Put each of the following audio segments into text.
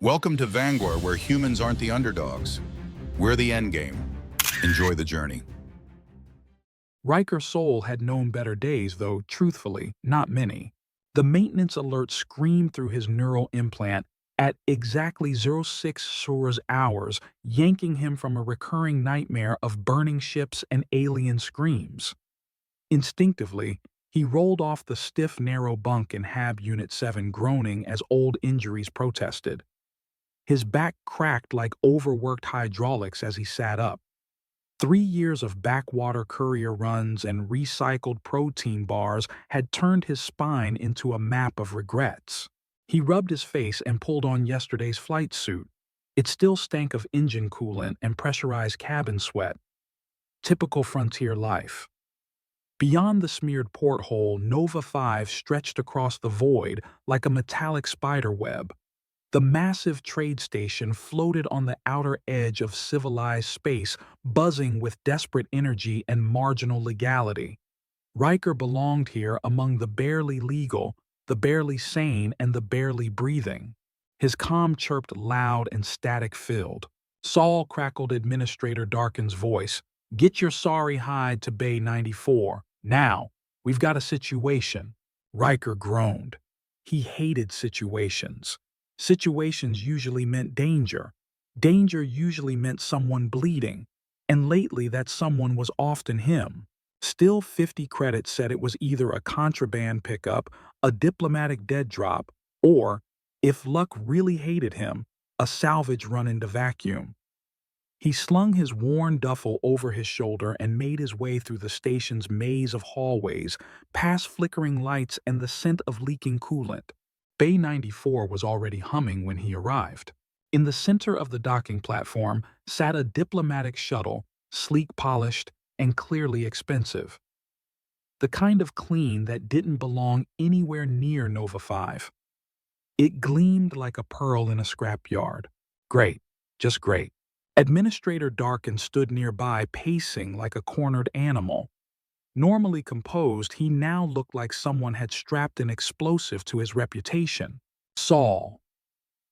Welcome to Vanguard, where humans aren't the underdogs. We're the endgame. Enjoy the journey. Riker's soul had known better days, though, truthfully, not many. The maintenance alert screamed through his neural implant at exactly 06 Sour's hours, yanking him from a recurring nightmare of burning ships and alien screams. Instinctively, he rolled off the stiff, narrow bunk in Hab Unit 7, groaning as old injuries protested. His back cracked like overworked hydraulics as he sat up. 3 years of backwater courier runs and recycled protein bars had turned his spine into a map of regrets. He rubbed his face and pulled on yesterday's flight suit. It still stank of engine coolant and pressurized cabin sweat. Typical frontier life. Beyond the smeared porthole, Nova 5 stretched across the void like a metallic spider web. The massive trade station floated on the outer edge of civilized space, buzzing with desperate energy and marginal legality. Riker belonged here among the barely legal, the barely sane, and the barely breathing. His comm chirped loud and static-filled. Saul crackled Administrator Darkin's voice. "Get your sorry hide to Bay 94. Now, we've got a situation." Riker groaned. He hated situations. Situations usually meant danger. Danger usually meant someone bleeding. And lately that someone was often him. Still, 50 credits said it was either a contraband pickup, a diplomatic dead drop, or, if luck really hated him, a salvage run into vacuum. He slung his worn duffel over his shoulder and made his way through the station's maze of hallways, past flickering lights and the scent of leaking coolant. Bay 94 was already humming when he arrived. In the center of the docking platform sat a diplomatic shuttle, sleek, polished, and clearly expensive. The kind of clean that didn't belong anywhere near Nova 5. It gleamed like a pearl in a scrapyard. Great, just great. Administrator Darkin stood nearby, pacing like a cornered animal. Normally composed, he now looked like someone had strapped an explosive to his reputation. "Saul."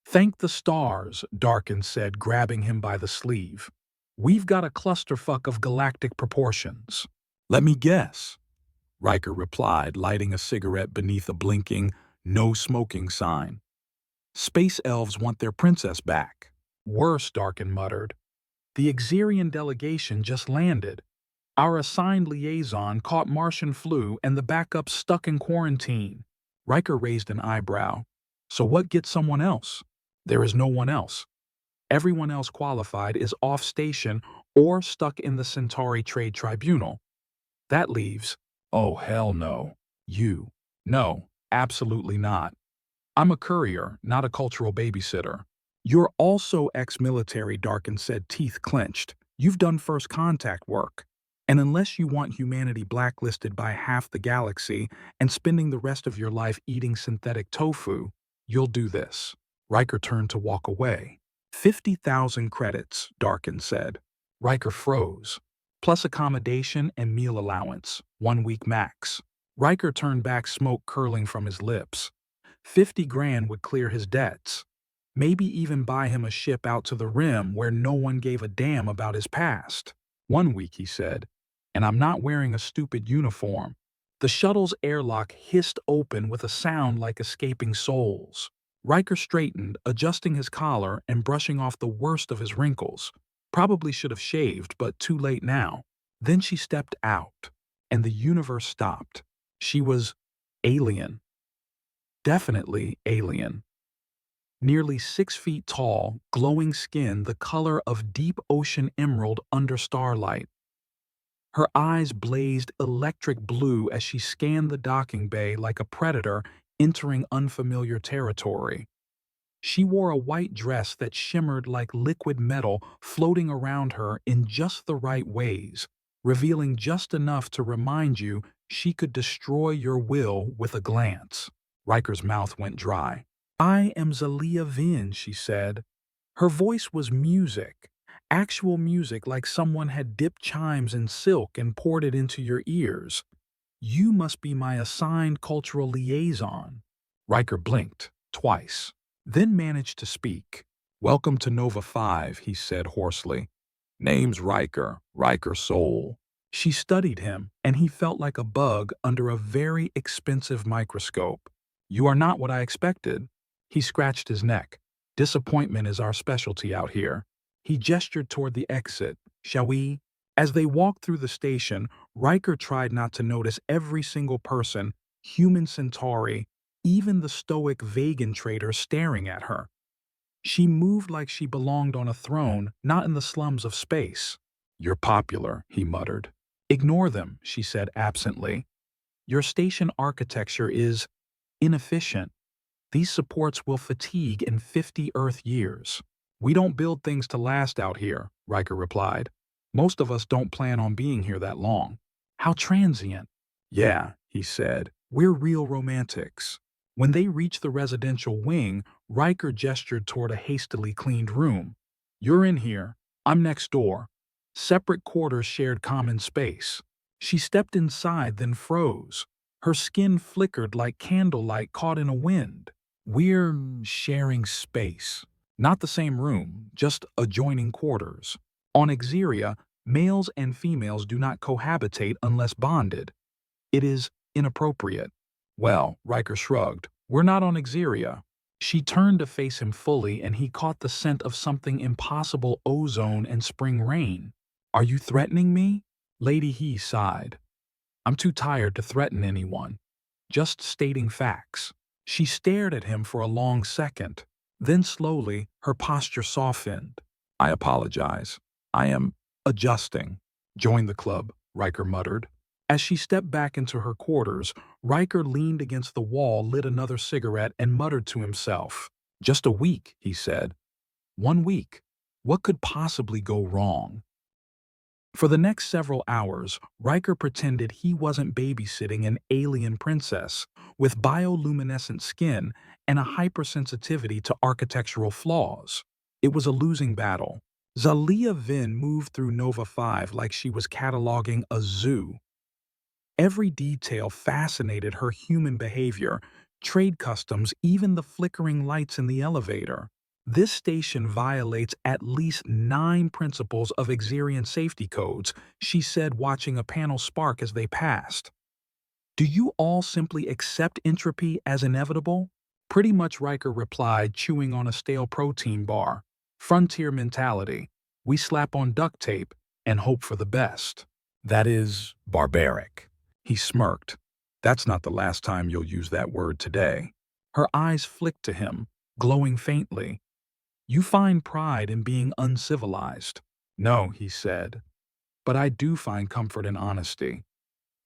"Thank the stars," Darkin said, grabbing him by the sleeve. "We've got a clusterfuck of galactic proportions." "Let me guess," Riker replied, lighting a cigarette beneath a blinking, "no smoking" sign. "Space elves want their princess back." "Worse," Darkin muttered. "The Xerian delegation just landed. Our assigned liaison caught Martian flu and the backup's stuck in quarantine." Riker raised an eyebrow. "So what gets someone else?" "There is no one else. Everyone else qualified is off-station or stuck in the Centauri Trade Tribunal. That leaves—" "Oh, hell no. You." "No, absolutely not. I'm a courier, not a cultural babysitter." "You're also ex-military," Darkin said, teeth clenched. "You've done first contact work. And unless you want humanity blacklisted by half the galaxy and spending the rest of your life eating synthetic tofu, you'll do this." Riker turned to walk away. 50,000 credits, Darkin said. Riker froze. Plus accommodation and meal allowance, 1 week max. Riker turned back, smoke curling from his lips. 50 grand would clear his debts. Maybe even buy him a ship out to the rim where no one gave a damn about his past. 1 week, he said. And I'm not wearing a stupid uniform. The shuttle's airlock hissed open with a sound like escaping souls. Riker straightened, adjusting his collar and brushing off the worst of his wrinkles. Probably should have shaved, but too late now. Then she stepped out, and the universe stopped. She was alien. Definitely alien. Nearly 6 feet tall, glowing skin the color of deep ocean emerald under starlight. Her eyes blazed electric blue as she scanned the docking bay like a predator entering unfamiliar territory. She wore a white dress that shimmered like liquid metal, floating around her in just the right ways, revealing just enough to remind you she could destroy your will with a glance. Riker's mouth went dry. "I am Zalia Vin," she said. Her voice was music. Actual music, like someone had dipped chimes in silk and poured it into your ears. "You must be my assigned cultural liaison." Riker blinked, twice. then managed to speak. "Welcome to Nova 5, he said hoarsely. "Name's Riker, Riker Soul." She studied him, and he felt like a bug under a very expensive microscope. "You are not what I expected." He scratched his neck. "Disappointment is our specialty out here." He gestured toward the exit. "Shall we?" As they walked through the station, Riker tried not to notice every single person, human Centauri, even the stoic Vegan trader staring at her. She moved like she belonged on a throne, not in the slums of space. "You're popular," he muttered. "Ignore them," she said absently. "Your station architecture is inefficient. These supports will fatigue in 50 Earth years." "We don't build things to last out here," Riker replied. "Most of us don't plan on being here that long." "How transient." "Yeah," he said. "We're real romantics." When they reached the residential wing, Riker gestured toward a hastily cleaned room. "You're in here. I'm next door." Separate quarters shared common space. She stepped inside, then froze. Her skin flickered like candlelight caught in a wind. "We're sharing space. Not the same room, just adjoining quarters. On Exeria, males and females do not cohabitate unless bonded. It is inappropriate." "Well," Riker shrugged, "we're not on Exeria." She turned to face him fully, and he caught the scent of something impossible: ozone and spring rain. "Are you threatening me?" Lady He sighed. "I'm too tired to threaten anyone. Just stating facts." She stared at him for a long second. Then slowly, her posture softened. "I apologize. I am adjusting." "Join the club," Riker muttered. As she stepped back into her quarters, Riker leaned against the wall, lit another cigarette, and muttered to himself. "Just a week," he said. "1 week. What could possibly go wrong?" For the next several hours, Riker pretended he wasn't babysitting an alien princess with bioluminescent skin and a hypersensitivity to architectural flaws. It was a losing battle. Zalia Vin moved through Nova 5 like she was cataloging a zoo. Every detail fascinated her: human behavior, trade customs, even the flickering lights in the elevator. "This station violates at least 9 principles of Exerian safety codes," she said, watching a panel spark as they passed. "Do you all simply accept entropy as inevitable?" "Pretty much," Riker replied, chewing on a stale protein bar. "Frontier mentality. We slap on duct tape and hope for the best." "That is barbaric." He smirked. "That's not the last time you'll use that word today." Her eyes flicked to him, glowing faintly. "You find pride in being uncivilized." "No," he said. "But I do find comfort in honesty.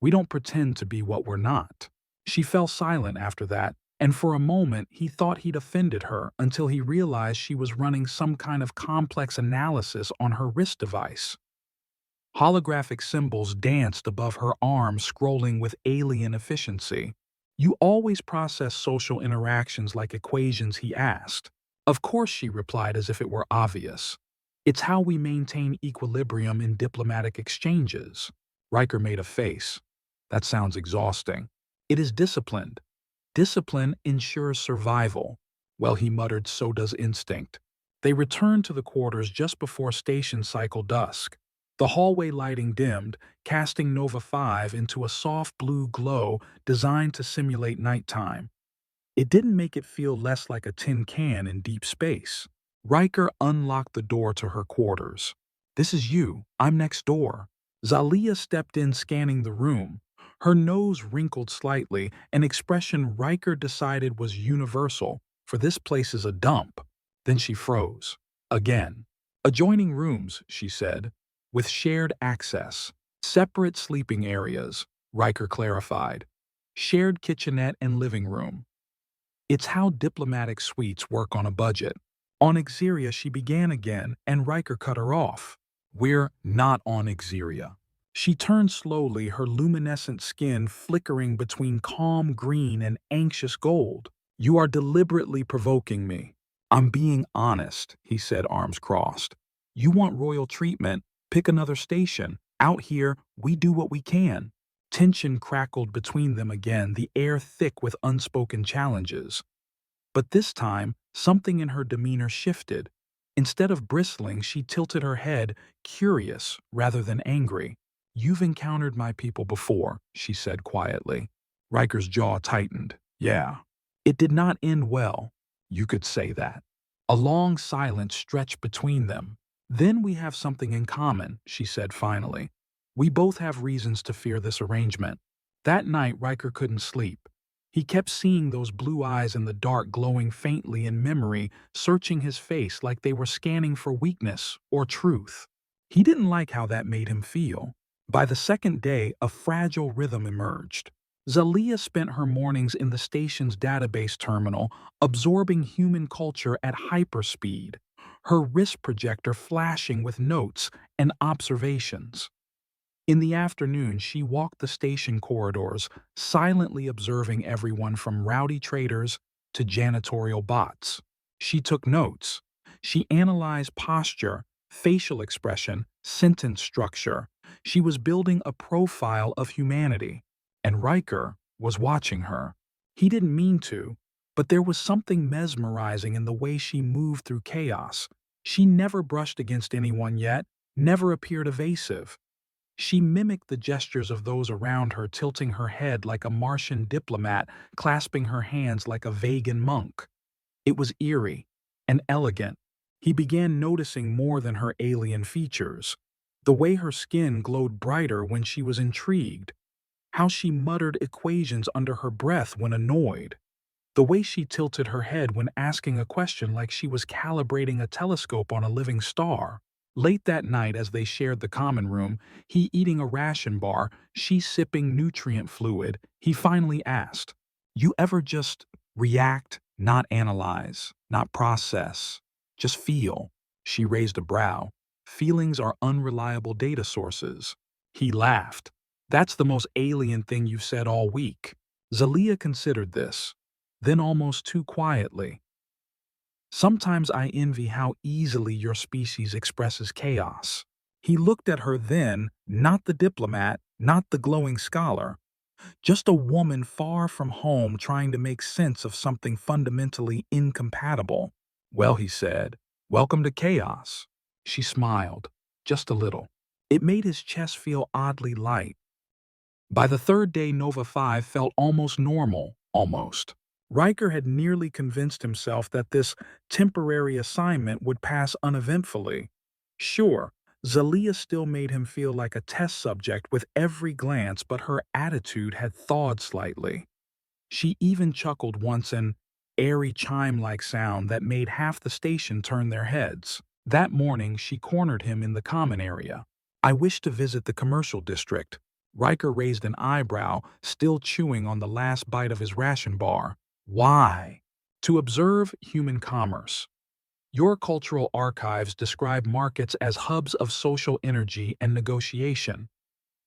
We don't pretend to be what we're not." She fell silent after that, and for a moment he thought he'd offended her, until he realized she was running some kind of complex analysis on her wrist device. Holographic symbols danced above her arm, scrolling with alien efficiency. "You always process social interactions like equations?" he asked. "Of course," she replied, as if it were obvious. "It's how we maintain equilibrium in diplomatic exchanges." Riker made a face. "That sounds exhausting." "It is disciplined. Discipline ensures survival." "Well," he muttered, "so does instinct." They returned to the quarters just before station cycle dusk. The hallway lighting dimmed, casting Nova 5 into a soft blue glow designed to simulate nighttime. It didn't make it feel less like a tin can in deep space. Riker unlocked the door to her quarters. "This is you. I'm next door." Zalia stepped in, scanning the room. Her nose wrinkled slightly, an expression Riker decided was universal, for this place is a dump. Then she froze. Again. "Adjoining rooms," she said, "with shared access. Separate sleeping areas," Riker clarified. "Shared kitchenette and living room. It's how diplomatic suites work on a budget." On Exeria, she began again, and Riker cut her off. "We're not on Exeria." She turned slowly, her luminescent skin flickering between calm green and anxious gold. "You are deliberately provoking me." "I'm being honest," he said, arms crossed. "You want royal treatment? Pick another station. Out here, we do what we can." Tension crackled between them again, the air thick with unspoken challenges. But this time, Something in her demeanor shifted. Instead of bristling, she tilted her head, curious rather than angry. "You've encountered my people before," she said quietly. Riker's jaw tightened. "Yeah." It did not end well. "You could say that." A long silence stretched between them. "Then we have something in common," she said finally. "We both have reasons to fear this arrangement." That night, Riker couldn't sleep. He kept seeing those blue eyes in the dark glowing faintly in memory, searching his face like they were scanning for weakness or truth. He didn't like how that made him feel. By the second day, a fragile rhythm emerged. Zalia spent her mornings in the station's database terminal, absorbing human culture at hyperspeed, her wrist projector flashing with notes and observations. In the afternoon, she walked the station corridors, silently observing everyone from rowdy traders to janitorial bots. She took notes. She analyzed posture, facial expression, sentence structure. She was building a profile of humanity, and Riker was watching her. He didn't mean to, but there was something mesmerizing in the way she moved through chaos. She never brushed against anyone yet, never appeared evasive. She mimicked the gestures of those around her, tilting her head like a Martian diplomat, clasping her hands like a Vegan monk. It was eerie and elegant. He began noticing more than her alien features. The way her skin glowed brighter when she was intrigued. How she muttered equations under her breath when annoyed. The way she tilted her head when asking a question like she was calibrating a telescope on a living star. Late that night, as they shared the common room, he eating a ration bar, she sipping nutrient fluid, he finally asked, "You ever just react, not analyze, not process, just feel?" She raised a brow. "Feelings are unreliable data sources." He laughed. "That's the most alien thing you've said all week." Zalia considered this. Then almost too quietly, "Sometimes I envy how easily your species expresses chaos." He looked at her then, not the diplomat, not the glowing scholar, just a woman far from home trying to make sense of something fundamentally incompatible. "Well," he said, "welcome to chaos." She smiled, just a little. It made his chest feel oddly light. By the third day, Nova 5 felt almost normal, almost. Riker had nearly convinced himself that this temporary assignment would pass uneventfully. Sure, Zalia still made him feel like a test subject with every glance, but her attitude had thawed slightly. She even chuckled once, an airy chime-like sound that made half the station turn their heads. That morning, she cornered him in the common area. "I wish to visit the commercial district." Riker raised an eyebrow, still chewing on the last bite of his ration bar. "Why?" "To observe human commerce. Your cultural archives describe markets as hubs of social energy and negotiation.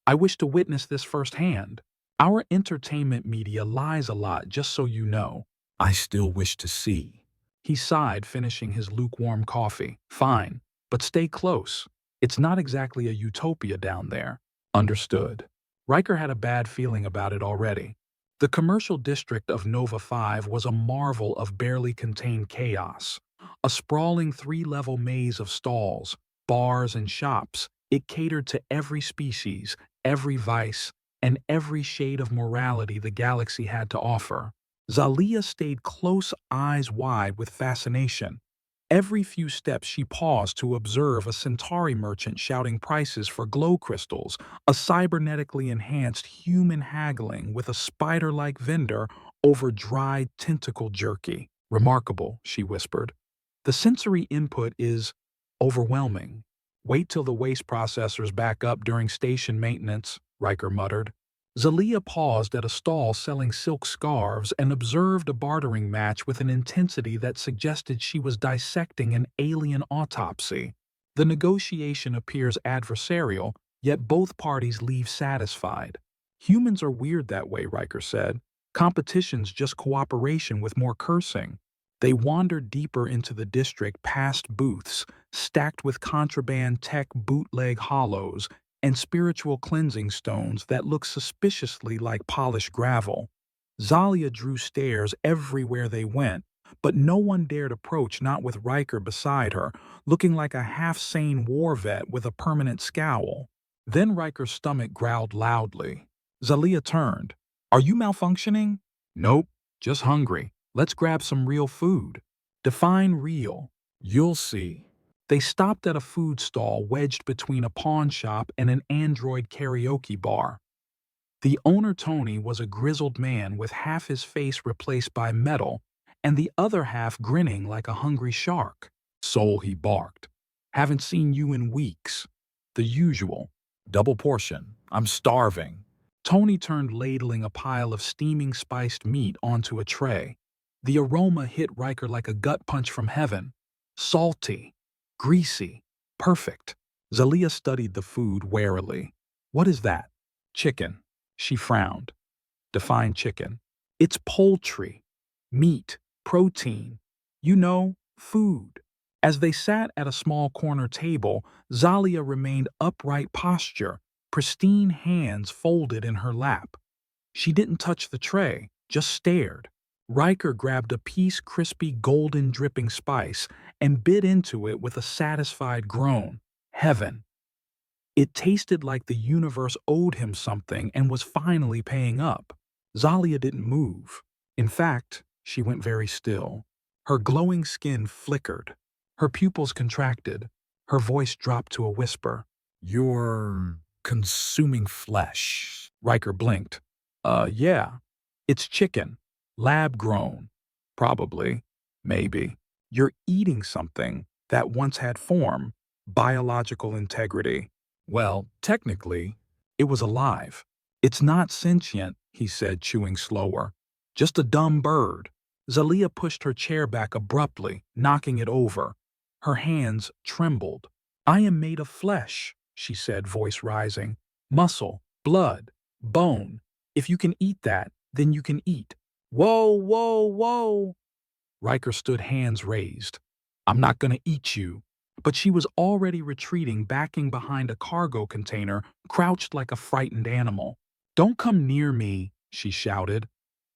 I wish to witness this firsthand. Our entertainment media lies a lot, just so you know." "I still wish to see." He sighed, finishing his lukewarm coffee. "Fine, but stay close. It's not exactly a utopia down there." "Understood." Riker had a bad feeling about it already. The commercial district of Nova 5 was a marvel of barely contained chaos. A sprawling three-level maze of stalls, bars, and shops. It catered to every species, every vice, and every shade of morality the galaxy had to offer. Zalia stayed close, eyes wide with fascination. Every few steps she paused to observe a Centauri merchant shouting prices for glow crystals, a cybernetically enhanced human haggling with a spider-like vendor over dried tentacle jerky. "Remarkable," she whispered. "The sensory input is overwhelming." "Wait till the waste processors back up during station maintenance," Riker muttered. Zalia paused at a stall selling silk scarves and observed a bartering match with an intensity that suggested she was dissecting an alien autopsy. The negotiation appears adversarial, yet both parties leave satisfied. "Humans are weird that way," Riker said. "Competition's just cooperation with more cursing." They wandered deeper into the district, past booths, stacked with contraband tech, bootleg hollows, and spiritual cleansing stones that looked suspiciously like polished gravel. Zalia drew stares everywhere they went, but no one dared approach, not with Riker beside her, looking like a half-sane war vet with a permanent scowl. Then Riker's stomach growled loudly. Zalia turned. "Are you malfunctioning?" "Nope, just hungry. Let's grab some real food." "Define real." "You'll see." They stopped at a food stall wedged between a pawn shop and an android karaoke bar. The owner, Tony, was a grizzled man with half his face replaced by metal and the other half grinning like a hungry shark. "Soul," he barked. "Haven't seen you in weeks." "The usual. Double portion. I'm starving." Tony turned, ladling a pile of steaming spiced meat onto a tray. The aroma hit Riker like a gut punch from heaven. Salty, greasy, perfect. Zalia studied the food warily. "What is that?" "Chicken." She frowned. "Define chicken." "It's poultry. Meat. Protein. You know, food." As they sat at a small corner table, Zalia remained upright posture, pristine hands folded in her lap. She didn't touch the tray, just stared. Riker grabbed a piece crispy golden dripping spice and bit into it with a satisfied groan. Heaven. It tasted like the universe owed him something and was finally paying up. Zalia didn't move. In fact, she went very still. Her glowing skin flickered. Her pupils contracted. Her voice dropped to a whisper. "You're consuming flesh." Riker blinked. Yeah. It's chicken. Lab-grown. Probably. Maybe. You're eating something that once had form, biological integrity. Well, technically, it was alive. "It's not sentient," he said, chewing slower. "Just a dumb bird." Zalia pushed her chair back abruptly, knocking it over. Her hands trembled. "I am made of flesh," she said, voice rising. "Muscle, blood, bone. If you can eat that, then you can eat." "Whoa, whoa, whoa!" Riker stood, hands raised. "I'm not gonna eat you." But she was already retreating, backing behind a cargo container, crouched like a frightened animal. "Don't come near me," she shouted.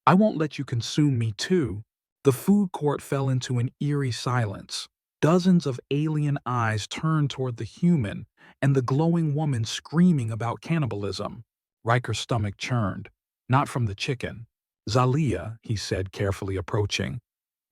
"I won't let you consume me too." The food court fell into an eerie silence. Dozens of alien eyes turned toward the human and the glowing woman screaming about cannibalism. Riker's stomach churned. "Not from the chicken." "Zalia," he said, carefully approaching.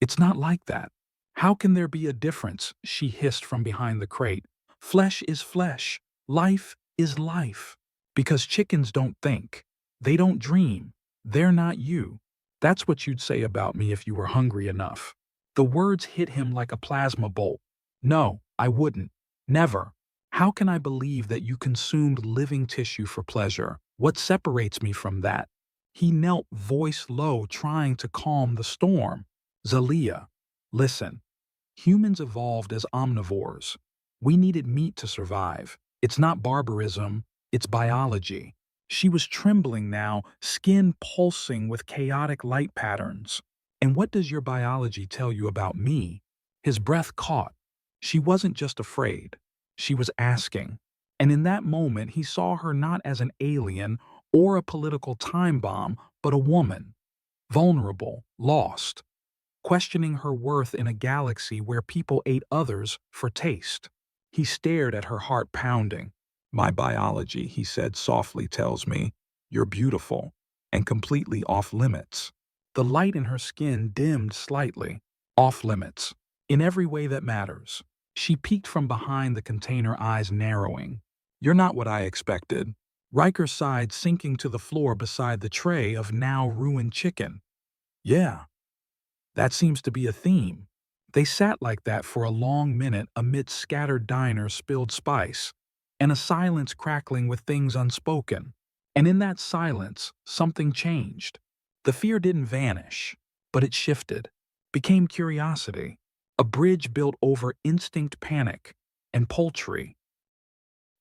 "It's not like that." "How can there be a difference?" she hissed from behind the crate. "Flesh is flesh. Life is life. Because chickens don't think. They don't dream. They're not you. That's what you'd say about me if you were hungry enough." The words hit him like a plasma bolt. "No, I wouldn't. Never. How can I believe that you consumed living tissue for pleasure? What separates me from that?" He knelt, voice low, trying to calm the storm. "Zalia, listen. Humans evolved as omnivores. We needed meat to survive. It's not barbarism, it's biology." She was trembling now, skin pulsing with chaotic light patterns. "And what does your biology tell you about me?" His breath caught. She wasn't just afraid. She was asking. And in that moment, he saw her not as an alien or a political time bomb, but a woman. Vulnerable, lost, questioning her worth in a galaxy where people ate others for taste. He stared at her, heart pounding. "My biology," he said softly, "tells me you're beautiful and completely off limits." The light in her skin dimmed slightly. Off limits. In every way that matters. She peeked from behind the container, eyes narrowing. "You're not what I expected." Riker sighed, sinking to the floor beside the tray of now ruined chicken. "Yeah. That seems to be a theme." They sat like that for a long minute amidst scattered diners, spilled spice, and a silence crackling with things unspoken. And in that silence, something changed. The fear didn't vanish, but it shifted, became curiosity, a bridge built over instinct, panic, and poultry.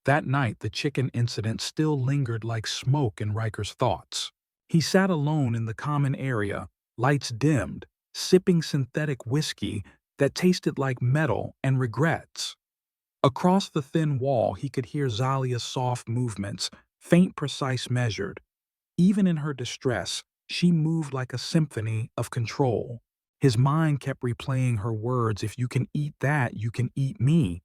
That night, the chicken incident still lingered like smoke in Riker's thoughts. He sat alone in the common area, lights dimmed, sipping synthetic whiskey that tasted like metal and regrets. Across the thin wall, he could hear Zalia's soft movements, faint, precise, measured. Even in her distress, she moved like a symphony of control. His mind kept replaying her words, if you can eat that, you can eat me.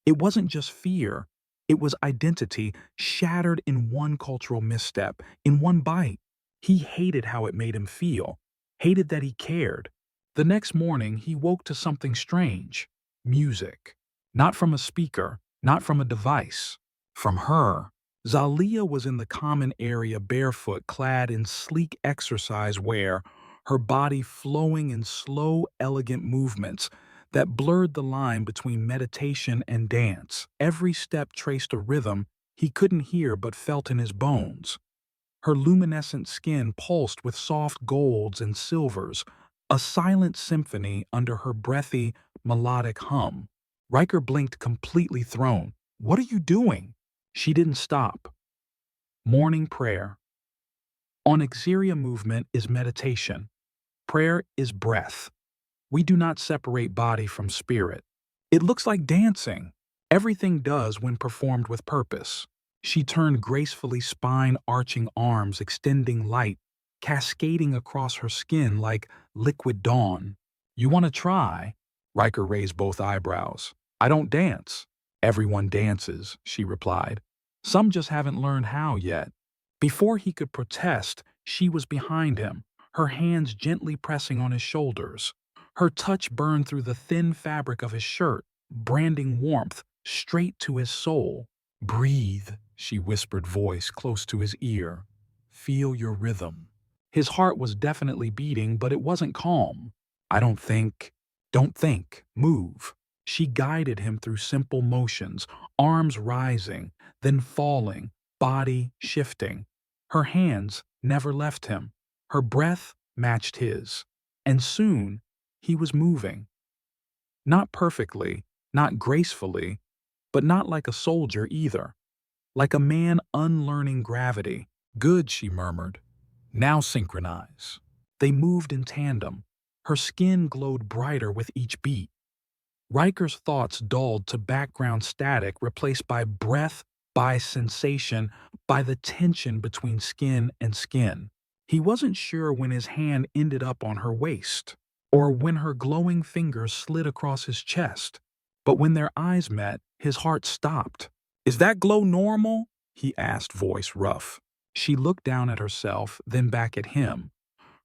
It wasn't just fear, it was identity shattered in one cultural misstep, in one bite. He hated how it made him feel, hated that he cared. The next morning, he woke to something strange: music. Not from a speaker, not from a device, from her. Zalia was in the common area barefoot, clad in sleek exercise wear, her body flowing in slow, elegant movements that blurred the line between meditation and dance. Every step traced a rhythm he couldn't hear but felt in his bones. Her luminescent skin pulsed with soft golds and silvers, a silent symphony under her breathy, melodic hum. Riker blinked, completely thrown. "What are you doing?" She didn't stop. Morning prayer. On Exeria movement is meditation. Prayer is breath. We do not separate body from spirit. It looks like dancing. Everything does when performed with purpose. She turned gracefully, spine arching arms, extending light, cascading across her skin like liquid dawn. "You want to try?" Riker raised both eyebrows. "I don't dance." "Everyone dances," she replied. "Some just haven't learned how yet." Before he could protest, she was behind him, her hands gently pressing on his shoulders. Her touch burned through the thin fabric of his shirt, branding warmth straight to his soul. "Breathe," she whispered, voice close to his ear. "Feel your rhythm." His heart was definitely beating, but it wasn't calm. "I don't think." "Don't think. Move." She guided him through simple motions, arms rising, then falling, body shifting. Her hands never left him. Her breath matched his. And soon, he was moving. Not perfectly, not gracefully, but not like a soldier either. Like a man unlearning gravity. "Good," she murmured. "Now synchronize." They moved in tandem. Her skin glowed brighter with each beat. Riker's thoughts dulled to background static, replaced by breath, by sensation, by the tension between skin and skin. He wasn't sure when his hand ended up on her waist, or when her glowing fingers slid across his chest. But when their eyes met, his heart stopped. "Is that glow normal?" he asked, voice rough. She looked down at herself, then back at him.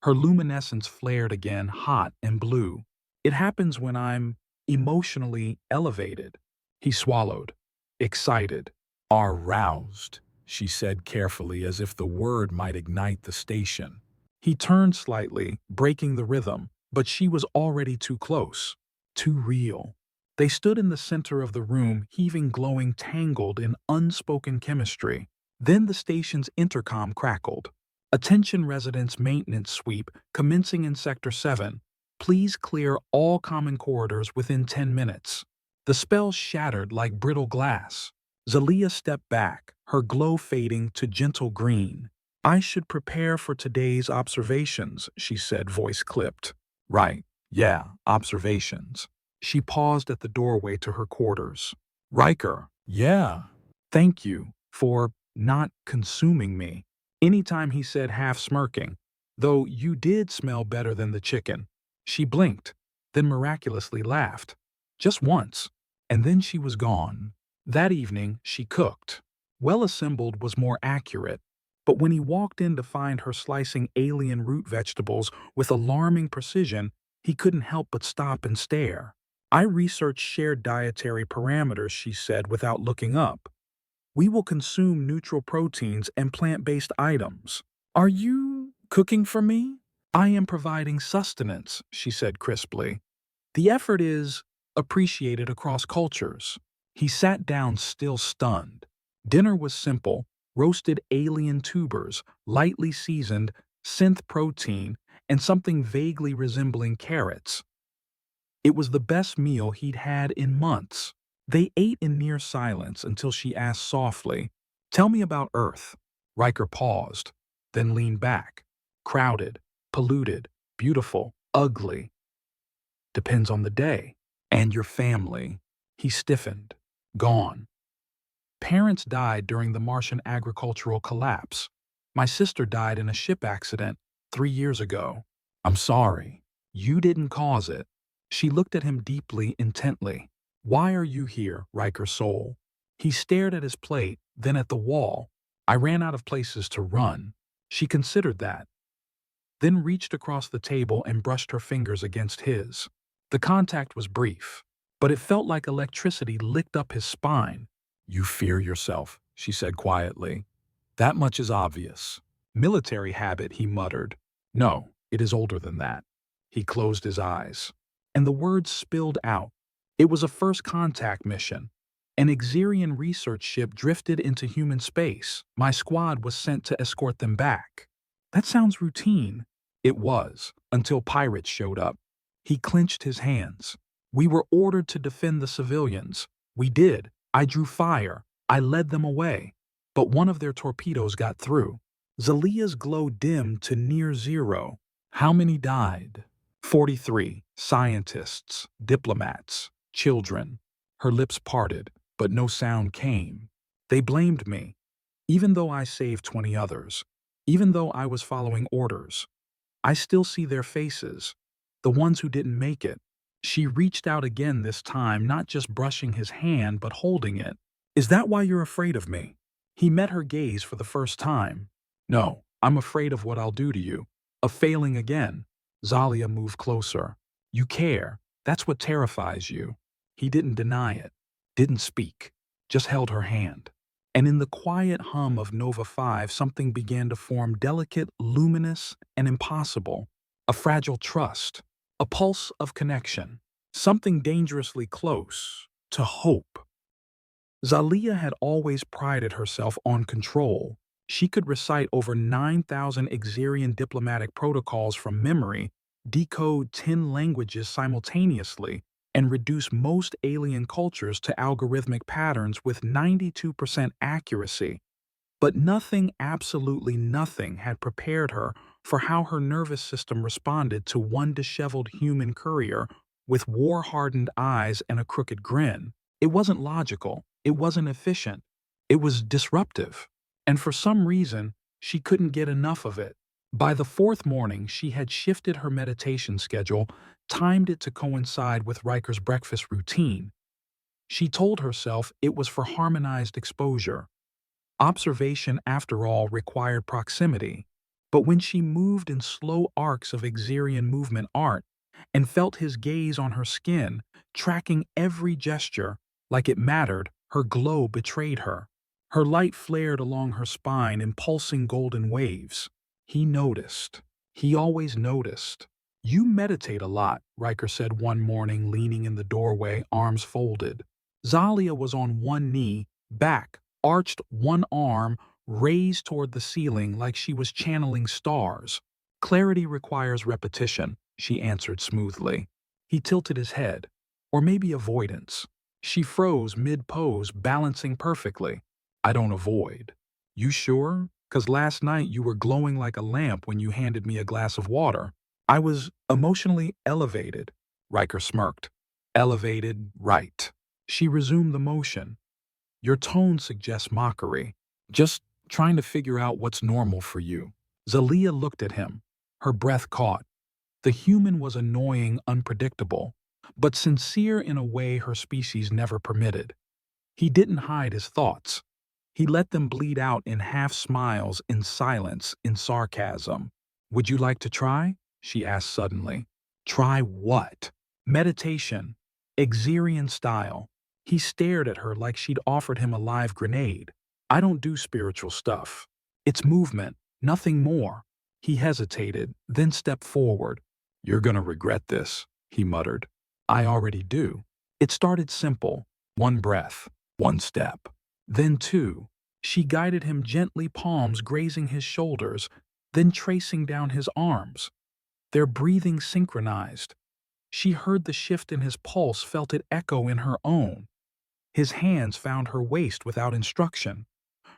Her luminescence flared again, hot and blue. "It happens when I'm emotionally elevated." He swallowed. "Excited." "Aroused," she said carefully, as if the word might ignite the station. He turned slightly, breaking the rhythm, but she was already too close. Too real. They stood in the center of the room, heaving, glowing, tangled in unspoken chemistry. Then the station's intercom crackled. "Attention residents, maintenance sweep, commencing in Sector 7. Please clear all common corridors within 10 minutes." The spell shattered like brittle glass. Zalia stepped back, her glow fading to gentle green. "I should prepare for today's observations," she said, voice clipped. "Right, yeah, observations." She paused at the doorway to her quarters. "Riker." "Yeah." "Thank you for not consuming me." Anytime he said, half smirking, "Though you did smell better than the chicken." She blinked, then miraculously laughed. Just once, and then she was gone. That evening, she cooked. Well-assembled was more accurate, but when he walked in to find her slicing alien root vegetables with alarming precision, he couldn't help but stop and stare. "I researched shared dietary parameters," she said without looking up. "We will consume neutral proteins and plant-based items." "Are you cooking for me?" "I am providing sustenance," she said crisply. "The effort is appreciated across cultures." He sat down, still stunned. Dinner was simple: roasted alien tubers, lightly seasoned, synth protein, and something vaguely resembling carrots. It was the best meal he'd had in months. They ate in near silence until she asked softly, "Tell me about Earth." Riker paused, then leaned back. "Crowded, polluted, beautiful, ugly. Depends on the day. And your family." He stiffened. "Gone. Parents died during the Martian agricultural collapse. My sister died in a ship accident 3 years ago." "I'm sorry." You didn't cause it. She looked at him deeply, intently. Why are you here, Riker Soul? He stared at his plate, then at the wall. I ran out of places to run. She considered that, then reached across the table and brushed her fingers against his. The contact was brief, but it felt like electricity licked up his spine. You fear yourself, she said quietly. That much is obvious. Military habit, he muttered. No, it is older than that. He closed his eyes, and the words spilled out. It was a first contact mission. An Xerian research ship drifted into human space. My squad was sent to escort them back. That sounds routine. It was, until pirates showed up. He clenched his hands. We were ordered to defend the civilians. We did. I drew fire. I led them away. But one of their torpedoes got through. Zalia's glow dimmed to near zero. How many died? 43. Scientists, diplomats, children. Her lips parted, but no sound came. They blamed me, even though I saved 20 others, even though I was following orders. I still see their faces, the ones who didn't make it. She reached out again this time, not just brushing his hand, but holding it. Is that why you're afraid of me? He met her gaze for the first time. No, I'm afraid of what I'll do to you. Of failing again. Zalia moved closer. You care. That's what terrifies you. He didn't deny it, didn't speak, just held her hand. And in the quiet hum of Nova 5, something began to form, delicate, luminous, and impossible. A fragile trust, a pulse of connection, something dangerously close to hope. Zalia had always prided herself on control. She could recite over 9,000 Xerian diplomatic protocols from memory, decode 10 languages simultaneously, and reduce most alien cultures to algorithmic patterns with 92% accuracy. But nothing, absolutely nothing, had prepared her for how her nervous system responded to one disheveled human courier with war-hardened eyes and a crooked grin. It wasn't logical. It wasn't efficient. It was disruptive. And for some reason, she couldn't get enough of it. By the fourth morning, she had shifted her meditation schedule, timed it to coincide with Riker's breakfast routine. She told herself it was for harmonized exposure. Observation, after all, required proximity. But when she moved in slow arcs of Xerian movement art and felt his gaze on her skin, tracking every gesture like it mattered, her glow betrayed her. Her light flared along her spine in pulsing golden waves. He noticed. He always noticed. You meditate a lot, Riker said one morning, leaning in the doorway, arms folded. Zalia was on one knee, back, arched, one arm raised toward the ceiling like she was channeling stars. Clarity requires repetition, she answered smoothly. He tilted his head. Or maybe avoidance. She froze mid-pose, balancing perfectly. I don't avoid. You sure? 'Cause last night you were glowing like a lamp when you handed me a glass of water. I was emotionally elevated. Riker smirked. Elevated, right. She resumed the motion. Your tone suggests mockery. Just trying to figure out what's normal for you. Zalia looked at him. Her breath caught. The human was annoying, unpredictable, but sincere in a way her species never permitted. He didn't hide his thoughts. He let them bleed out in half smiles, in silence, in sarcasm. Would you like to try? She asked suddenly. Try what? Meditation. Xerian style. He stared at her like she'd offered him a live grenade. I don't do spiritual stuff. It's movement, nothing more. He hesitated, then stepped forward. You're gonna regret this, he muttered. I already do. It started simple. One breath, one step. Then two. She guided him gently, palms grazing his shoulders, then tracing down his arms. Their breathing synchronized. She heard the shift in his pulse, felt it echo in her own. His hands found her waist without instruction.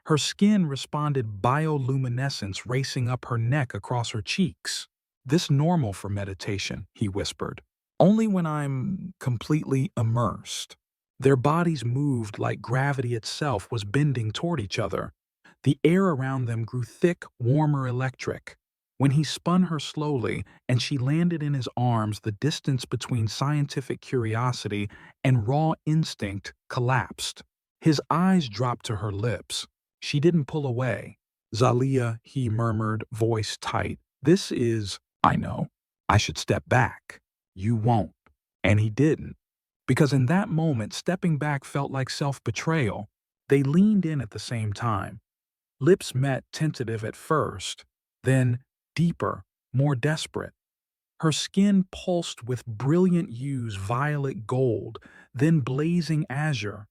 Her skin responded, bioluminescence racing up her neck across her cheeks. This normal for meditation, he whispered. Only when I'm completely immersed. Their bodies moved like gravity itself was bending toward each other. The air around them grew thick, warmer, electric. When he spun her slowly and she landed in his arms, the distance between scientific curiosity and raw instinct collapsed. His eyes dropped to her lips. She didn't pull away. "Zalia," he murmured, voice tight. "This is, I know. I should step back. You won't." And he didn't. Because in that moment, stepping back felt like self-betrayal. They leaned in at the same time. Lips met, tentative at first, then deeper, more desperate. Her skin pulsed with brilliant hues, violet gold, then blazing azure.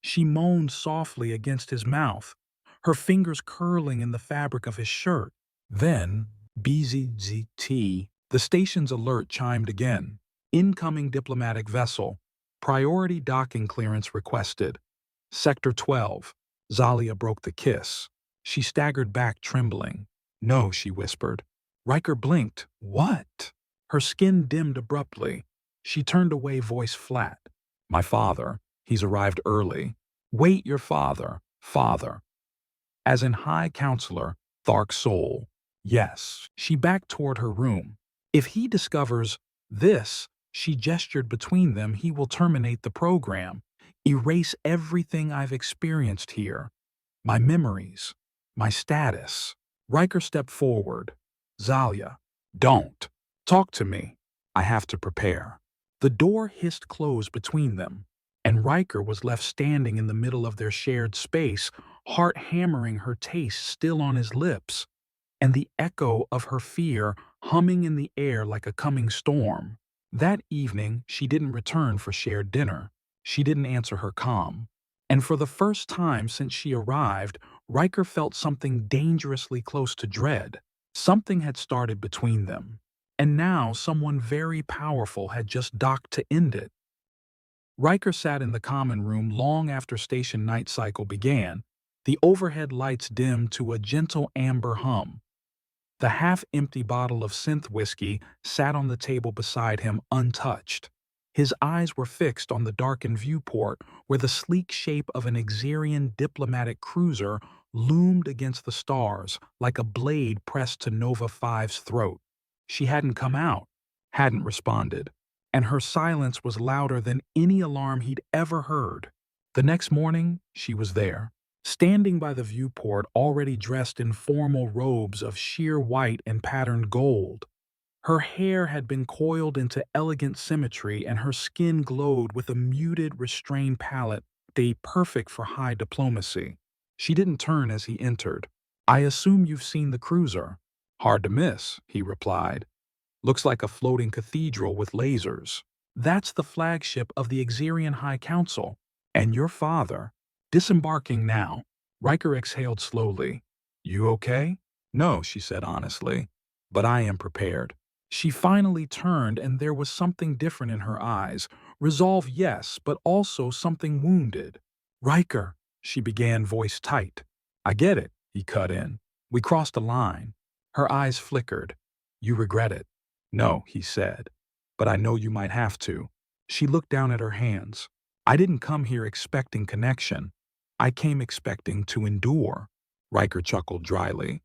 She moaned softly against his mouth, her fingers curling in the fabric of his shirt. Then, BZZT, the station's alert chimed again. "Incoming diplomatic vessel. Priority docking clearance requested. Sector 12. Zalia broke the kiss. She staggered back, trembling. "No," she whispered. Riker blinked. "What?" Her skin dimmed abruptly. She turned away, voice flat. "My father. He's arrived early." "Wait, your father. Father." As in High Counselor, Thark's soul. Yes. She backed toward her room. "If he discovers this," she gestured between them, "he will terminate the program. Erase everything I've experienced here. My memories. My status." Riker stepped forward. "Zalia, don't. Talk to me. I have to prepare." The door hissed closed between them, and Riker was left standing in the middle of their shared space, heart hammering, her taste still on his lips, and the echo of her fear humming in the air like a coming storm. That evening, she didn't return for shared dinner. She didn't answer her comm. And for the first time since she arrived, Riker felt something dangerously close to dread. Something had started between them. And now someone very powerful had just docked to end it. Riker sat in the common room long after station night cycle began, the overhead lights dimmed to a gentle amber hum. The half-empty bottle of synth whiskey sat on the table beside him untouched. His eyes were fixed on the darkened viewport where the sleek shape of an Xerian diplomatic cruiser loomed against the stars like a blade pressed to Nova 5's throat. She hadn't come out, hadn't responded, and her silence was louder than any alarm he'd ever heard. The next morning, she was there, standing by the viewport, already dressed in formal robes of sheer white and patterned gold. Her hair had been coiled into elegant symmetry, and her skin glowed with a muted, restrained palette, perfect for high diplomacy. She didn't turn as he entered. "I assume you've seen the cruiser." "Hard to miss," he replied. "Looks like a floating cathedral with lasers." "That's the flagship of the Xerian High Council. And your father, disembarking now." Riker exhaled slowly. "You okay?" "No," she said honestly. "But I am prepared." She finally turned, and there was something different in her eyes. Resolve, yes, but also something wounded. "Riker," she began, voice tight. "I get it," he cut in. "We crossed a line." Her eyes flickered. "You regret it?" "No," he said. "But I know you might have to." She looked down at her hands. "I didn't come here expecting connection. I came expecting to endure." Riker chuckled dryly.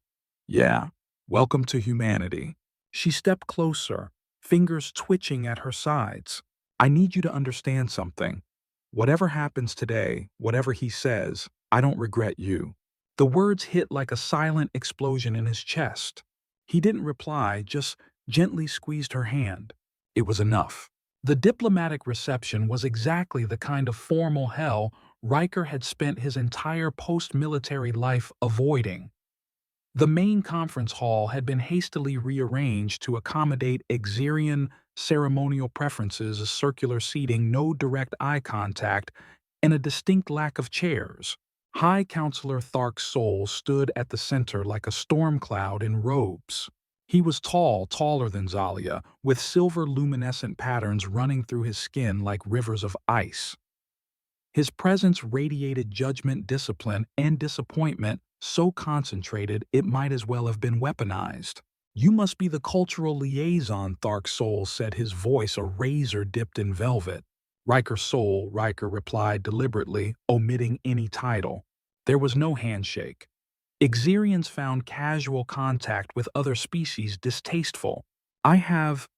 "Yeah, welcome to humanity." She stepped closer, fingers twitching at her sides. "I need you to understand something. Whatever happens today, whatever he says, I don't regret you." The words hit like a silent explosion in his chest. He didn't reply, just gently squeezed her hand. It was enough. The diplomatic reception was exactly the kind of formal hell Riker had spent his entire post-military life avoiding. The main conference hall had been hastily rearranged to accommodate Xerian ceremonial preferences, circular seating, no direct eye contact, and a distinct lack of chairs. High Counselor Thark's soul stood at the center like a storm cloud in robes. He was tall, taller than Zalia, with silver luminescent patterns running through his skin like rivers of ice. His presence radiated judgment, discipline, and disappointment, so concentrated it might as well have been weaponized. "You must be the cultural liaison," Thark's soul said, his voice a razor dipped in velvet. "Riker's soul," Riker replied deliberately, omitting any title. There was no handshake. Xerians found casual contact with other species distasteful. I have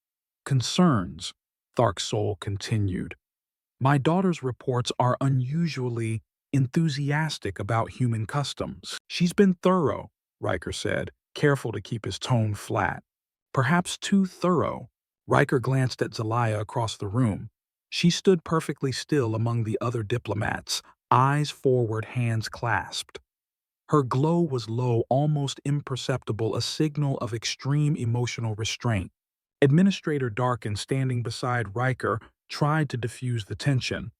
concerns, Thark's soul continued. My daughter's reports are unusually enthusiastic about human customs. She's been thorough, Riker said, careful to keep his tone flat. Perhaps too thorough. Riker glanced at Zelaya across the room. She stood perfectly still among the other diplomats, eyes forward, hands clasped. Her glow was low, almost imperceptible, a signal of extreme emotional restraint. Administrator Darkin, standing beside Riker, tried to diffuse the tension.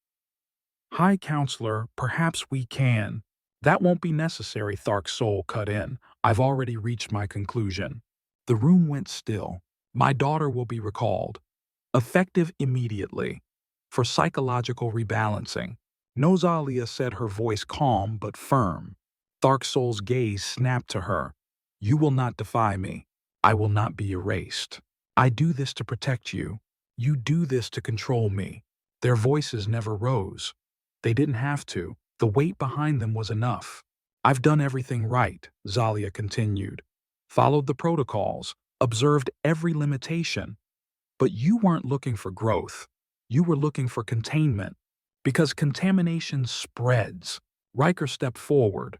High Counselor, perhaps we can. That won't be necessary, Thark's soul cut in. I've already reached my conclusion. The room went still. My daughter will be recalled. Effective immediately. For psychological rebalancing. Nozalia said, her voice calm but firm. Thark's soul's gaze snapped to her. You will not defy me. I will not be erased. I do this to protect you. You do this to control me. Their voices never rose. They didn't have to. The weight behind them was enough. I've done everything right, Zalia continued. Followed the protocols, observed every limitation. But you weren't looking for growth. You were looking for containment. Because contamination spreads. Riker stepped forward.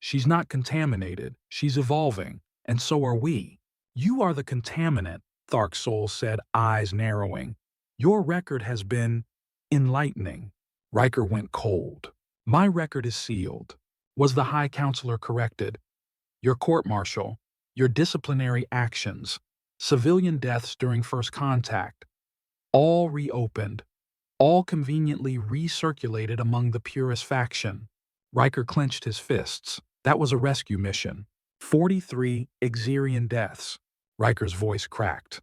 She's not contaminated. She's evolving. And so are we. You are the contaminant, Thark's soul said, eyes narrowing. Your record has been enlightening. Riker went cold. My record is sealed. Was the High Counselor corrected? Your court-martial, your disciplinary actions, civilian deaths during first contact, all reopened, all conveniently recirculated among the purist faction. Riker clenched his fists. That was a rescue mission. 43 Xerian deaths. Riker's voice cracked.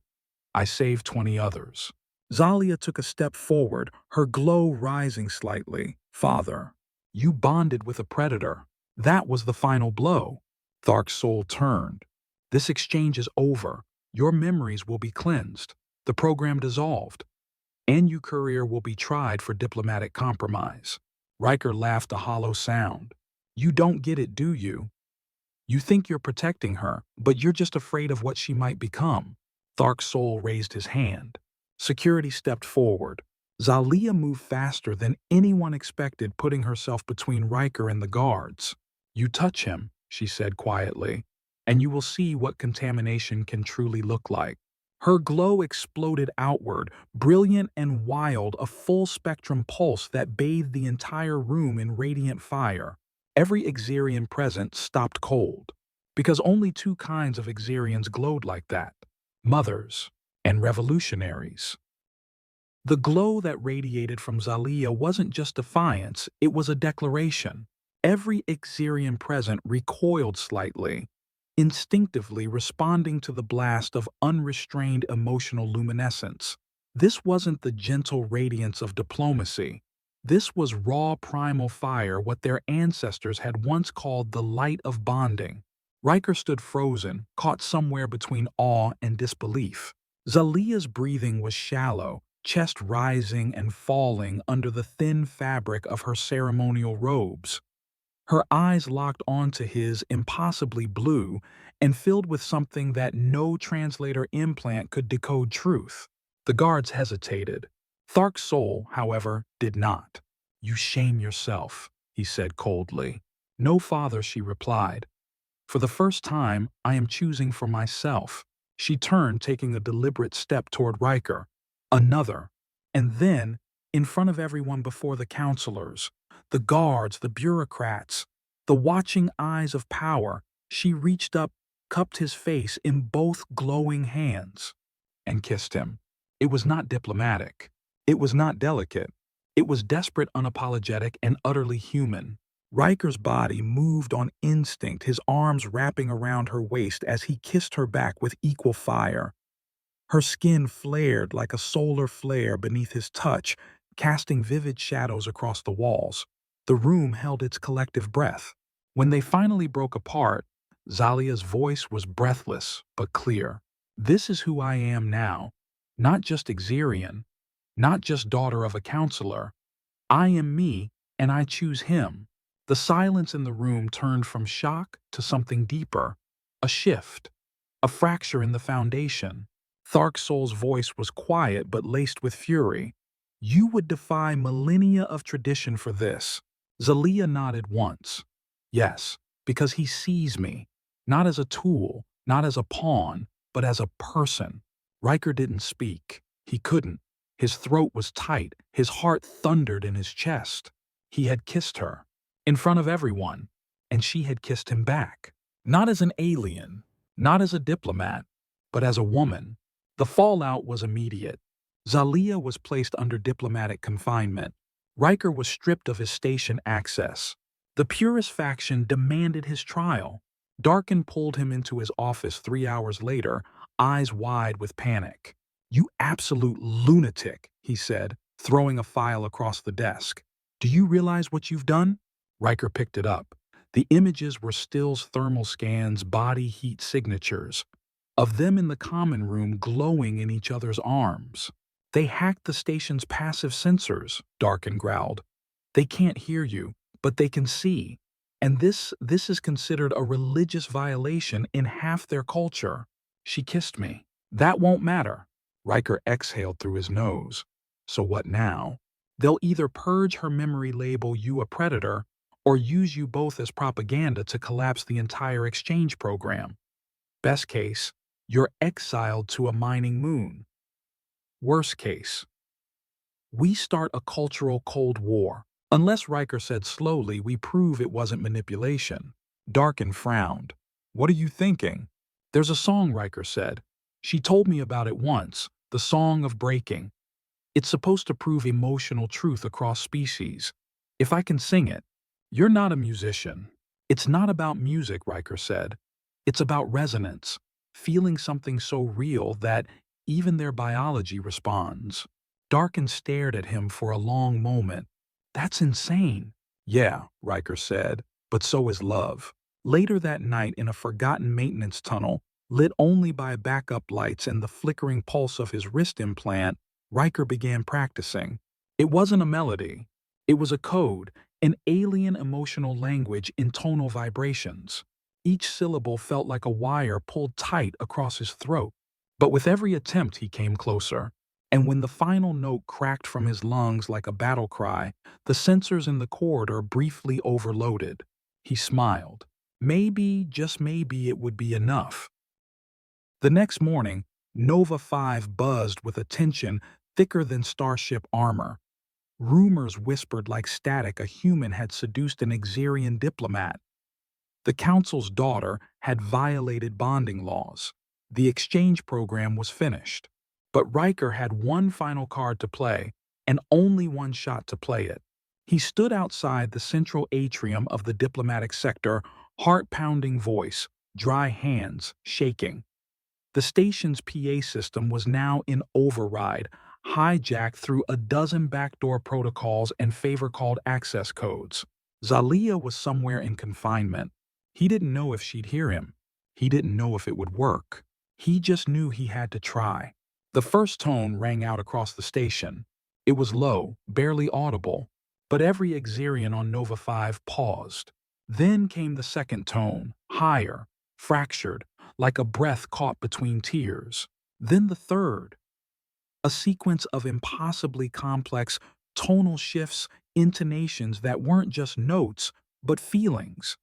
I saved 20 others. Zalia took a step forward, her glow rising slightly. Father, you bonded with a predator. That was the final blow. Thark's soul turned. This exchange is over. Your memories will be cleansed. The program dissolved. NU Courier will be tried for diplomatic compromise. Riker laughed a hollow sound. You don't get it, do you? You think you're protecting her, but you're just afraid of what she might become. Thark's soul raised his hand. Security stepped forward. Zalia moved faster than anyone expected, putting herself between Riker and the guards. You touch him, she said quietly, and you will see what contamination can truly look like. Her glow exploded outward, brilliant and wild, a full-spectrum pulse that bathed the entire room in radiant fire. Every Xerian present stopped cold, because only two kinds of Xerians glowed like that: mothers and revolutionaries. The glow that radiated from Zalia wasn't just defiance, it was a declaration. Every Xerian present recoiled slightly, instinctively responding to the blast of unrestrained emotional luminescence. This wasn't the gentle radiance of diplomacy. This was raw primal fire, what their ancestors had once called the light of bonding. Riker stood frozen, caught somewhere between awe and disbelief. Zalia's breathing was shallow, chest rising and falling under the thin fabric of her ceremonial robes. Her eyes locked onto his, impossibly blue, and filled with something that no translator implant could decode: truth. The guards hesitated. Thark's soul, however, did not. You shame yourself, he said coldly. No, father, she replied. For the first time, I am choosing for myself. She turned, taking a deliberate step toward Riker. Another. And then, in front of everyone before the counselors, the guards, the bureaucrats, the watching eyes of power, she reached up, cupped his face in both glowing hands, and kissed him. It was not diplomatic. It was not delicate. It was desperate, unapologetic, and utterly human. Riker's body moved on instinct, his arms wrapping around her waist as he kissed her back with equal fire. Her skin flared like a solar flare beneath his touch, casting vivid shadows across the walls. The room held its collective breath. When they finally broke apart, Zalia's voice was breathless but clear. This is who I am now. Not just Xerian, not just daughter of a counselor. I am me, and I choose him. The silence in the room turned from shock to something deeper, a shift, a fracture in the foundation. Tharksol's voice was quiet but laced with fury. You would defy millennia of tradition for this. Zalia nodded once. Yes, because he sees me, not as a tool, not as a pawn, but as a person. Riker didn't speak. He couldn't. His throat was tight, his heart thundered in his chest. He had kissed her, in front of everyone, and she had kissed him back. Not as an alien, not as a diplomat, but as a woman. The fallout was immediate. Zalia was placed under diplomatic confinement. Riker was stripped of his station access. The purist faction demanded his trial. Darkin pulled him into his office 3 hours later, eyes wide with panic. "You absolute lunatic," he said, throwing a file across the desk. "Do you realize what you've done?" Riker picked it up. The images were Still's thermal scans, body heat signatures, of them in the common room glowing in each other's arms. "They hacked the station's passive sensors," Darkin growled. "They can't hear you, but they can see. And this is considered a religious violation in half their culture." "She kissed me." "That won't matter." Riker exhaled through his nose. "So what now? They'll either purge her memory, label you a predator, or use you both as propaganda to collapse the entire exchange program. Best case, you're exiled to a mining moon. Worst case, we start a cultural Cold War. Unless," Riker said slowly, "we prove it wasn't manipulation." Darkin frowned. "What are you thinking?" "There's a song," Riker said. "She told me about it once, the Song of Breaking. It's supposed to prove emotional truth across species. If I can sing it." "You're not a musician." "It's not about music," Riker said. "It's about resonance, feeling something so real that even their biology responds." Darkin stared at him for a long moment. "That's insane." "Yeah," Riker said, "but so is love." Later that night, in a forgotten maintenance tunnel, lit only by backup lights and the flickering pulse of his wrist implant, Riker began practicing. It wasn't a melody. It was a code, an alien emotional language in tonal vibrations. Each syllable felt like a wire pulled tight across his throat. But with every attempt, he came closer. And when the final note cracked from his lungs like a battle cry, the sensors in the corridor briefly overloaded. He smiled. Maybe, just maybe, it would be enough. The next morning, Nova 5 buzzed with a tension thicker than starship armor. Rumors whispered like static a human had seduced an Xerian diplomat. The Council's daughter had violated bonding laws. The exchange program was finished. But Riker had one final card to play, and only one shot to play it. He stood outside the central atrium of the diplomatic sector, heart-pounding voice, dry hands, shaking. The station's PA system was now in override, hijacked through a dozen backdoor protocols and favor-called access codes. Zalia was somewhere in confinement. He didn't know if she'd hear him. He didn't know if it would work. He just knew he had to try. The first tone rang out across the station. It was low, barely audible, but every Xerian on Nova 5 paused. Then came the second tone, higher, fractured, like a breath caught between tears. Then the third, a sequence of impossibly complex tonal shifts, intonations that weren't just notes, but feelings.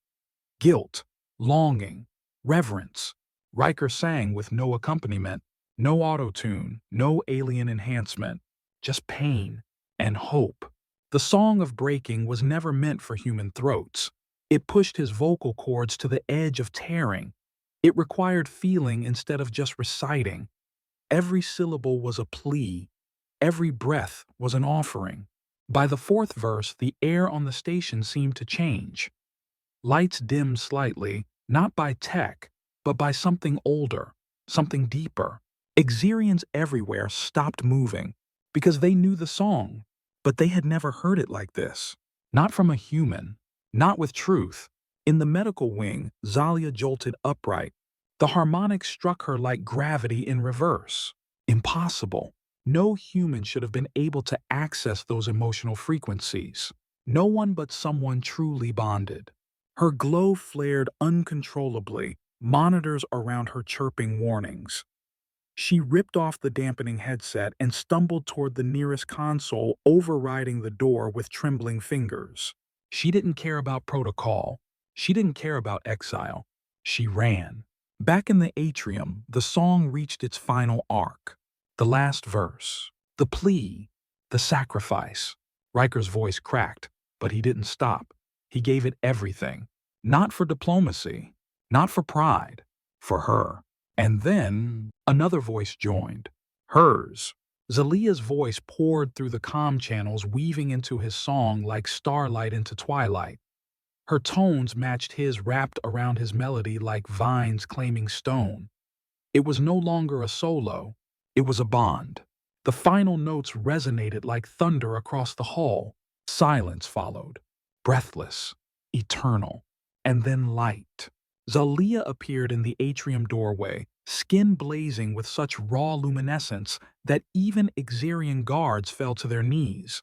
Guilt, longing, reverence. Riker sang with no accompaniment, no auto-tune, no alien enhancement, just pain and hope. The Song of Breaking was never meant for human throats. It pushed his vocal cords to the edge of tearing. It required feeling instead of just reciting. Every syllable was a plea. Every breath was an offering. By the fourth verse, the air on the station seemed to change. Lights dimmed slightly, not by tech, but by something older, something deeper. Xerians everywhere stopped moving because they knew the song, but they had never heard it like this. Not from a human, not with truth. In the medical wing, Zalia jolted upright. The harmonics struck her like gravity in reverse. Impossible. No human should have been able to access those emotional frequencies. No one but someone truly bonded. Her glow flared uncontrollably, monitors around her chirping warnings. She ripped off the dampening headset and stumbled toward the nearest console, overriding the door with trembling fingers. She didn't care about protocol. She didn't care about exile. She ran. Back in the atrium, the song reached its final arc. The last verse. The plea. The sacrifice. Riker's voice cracked, but he didn't stop. He gave it everything. Not for diplomacy. Not for pride. For her. And then another voice joined. Hers. Zalia's voice poured through the comm channels, weaving into his song like starlight into twilight. Her tones matched his, wrapped around his melody like vines claiming stone. It was no longer a solo. It was a bond. The final notes resonated like thunder across the hall. Silence followed. Breathless. Eternal. And then light. Zalia appeared in the atrium doorway, skin blazing with such raw luminescence that even Xerian guards fell to their knees.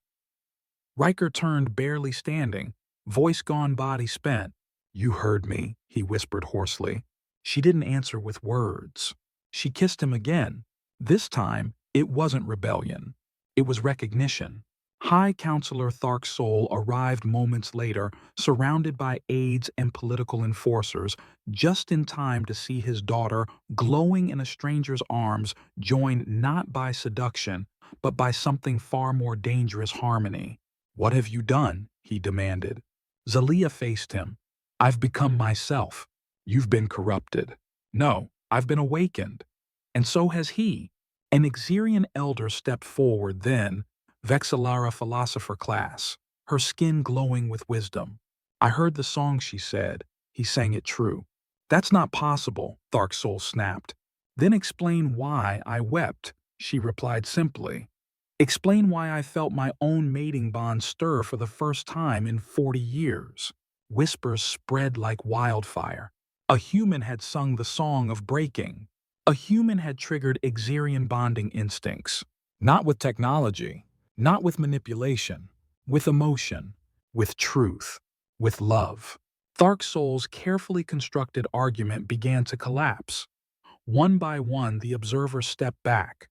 Riker turned, barely standing, voice gone, body spent. "You heard me," he whispered hoarsely. She didn't answer with words. She kissed him again. This time, it wasn't rebellion. It was recognition. High Counselor Thark Sol arrived moments later, surrounded by aides and political enforcers, just in time to see his daughter, glowing in a stranger's arms, joined not by seduction, but by something far more dangerous: harmony. "What have you done?" he demanded. Zalia faced him. "I've become myself. You've been corrupted. No, I've been awakened. And so has he." An Xerian elder stepped forward then, Vexillara philosopher class, her skin glowing with wisdom. "I heard the song," she said. "He sang it true." "That's not possible," Thark Sol snapped. "Then explain why I wept," she replied simply. "Explain why I felt my own mating bond stir for the first time in 40 years. Whispers spread like wildfire. A human had sung the song of breaking. A human had triggered Xerian bonding instincts. Not with technology. Not with manipulation, with emotion, with truth, with love. Thark Sol's carefully constructed argument began to collapse. One by one, the observers stepped back.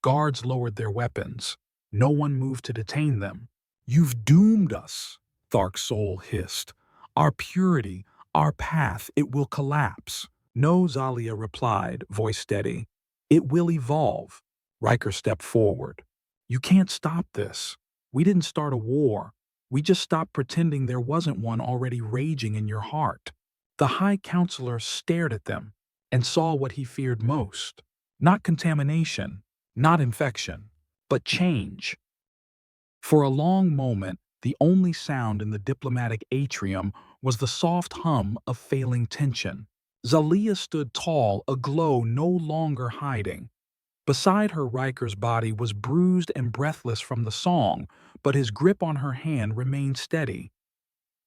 Guards lowered their weapons. No one moved to detain them. "You've doomed us," Thark Sol hissed. "Our purity, our path, it will collapse." "No," Zalia replied, voice steady. "It will evolve." Riker stepped forward. "You can't stop this. We didn't start a war. We just stopped pretending there wasn't one already raging in your heart." The High Counselor stared at them and saw what he feared most. Not contamination, not infection, but change. For a long moment, the only sound in the diplomatic atrium was the soft hum of failing tension. Zalia stood tall, aglow, no longer hiding. Beside her, Riker's body was bruised and breathless from the song, but his grip on her hand remained steady.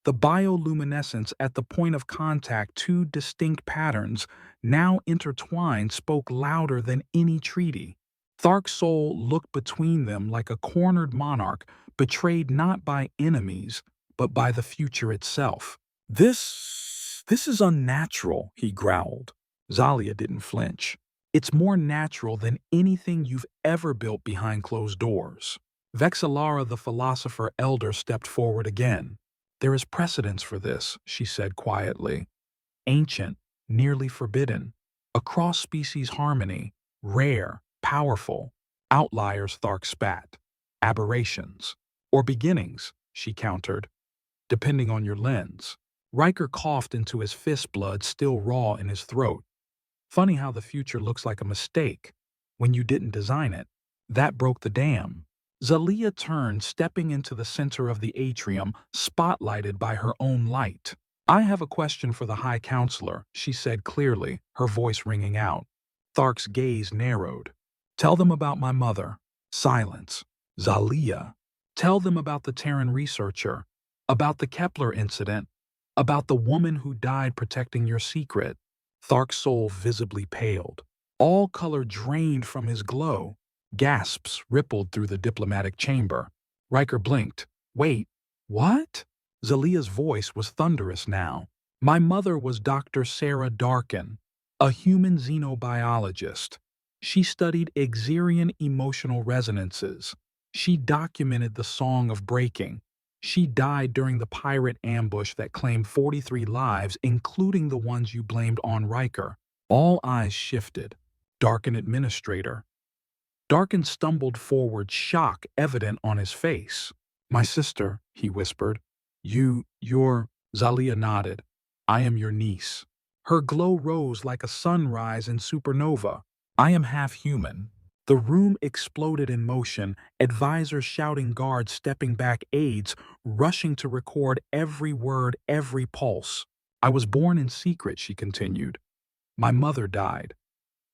The bioluminescence at the point of contact, two distinct patterns, now intertwined, spoke louder than any treaty. Thark Sol looked between them like a cornered monarch, betrayed not by enemies, but by the future itself. This is unnatural," he growled. Zalia didn't flinch. "It's more natural than anything you've ever built behind closed doors." Vexillara the philosopher elder stepped forward again. "There is precedence for this," she said quietly. "Ancient, nearly forbidden. A cross-species harmony, rare, powerful. Outliers," Thark spat. "Aberrations. Or beginnings," she countered. "Depending on your lens." Riker coughed into his fist, blood still raw in his throat. "Funny how the future looks like a mistake when you didn't design it. That broke the dam." Zalia turned, stepping into the center of the atrium, spotlighted by her own light. "I have a question for the High Counselor," she said clearly, her voice ringing out. Thark's gaze narrowed. "Tell them about my mother." Silence. "Zalia, tell them about the Terran researcher, about the Kepler incident, about the woman who died protecting your secret." Thark's soul visibly paled. All color drained from his glow. Gasps rippled through the diplomatic chamber. Riker blinked. "Wait, What? Zalia's voice was thunderous now. My mother was Dr. Sarah Darkin, a human xenobiologist. She studied Xerian emotional resonances. She documented the Song of Breaking. She died during the pirate ambush that claimed 43 lives, including the ones you blamed on Riker. All eyes shifted. Darkin administrator. Darkin stumbled forward, shock evident on his face. My sister, he whispered. You're... Zalia nodded. I am your niece. Her glow rose like a sunrise in supernova. I am half human. The room exploded in motion, advisors shouting, guards stepping back, aides rushing to record every word, every pulse. I was born in secret, she continued. My mother died.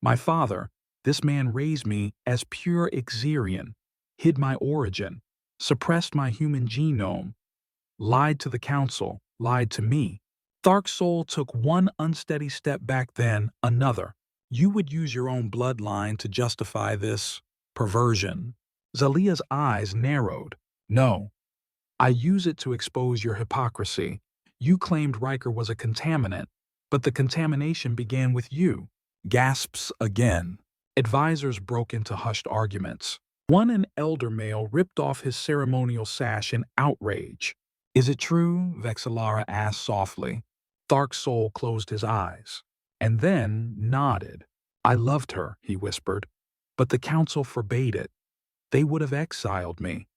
My father, this man raised me as pure Xerian, hid my origin, suppressed my human genome, lied to the council, lied to me. Thark's soul took one unsteady step back, then another. You would use your own bloodline to justify this perversion. Zalia's eyes narrowed. No, I use it to expose your hypocrisy. You claimed Riker was a contaminant, but the contamination began with you. Gasps again. Advisors broke into hushed arguments. One, an elder male, ripped off his ceremonial sash in outrage. Is it true? Vexillara asked softly. Thark's soul closed his eyes, and then nodded. I loved her, he whispered, but the council forbade it. They would have exiled me.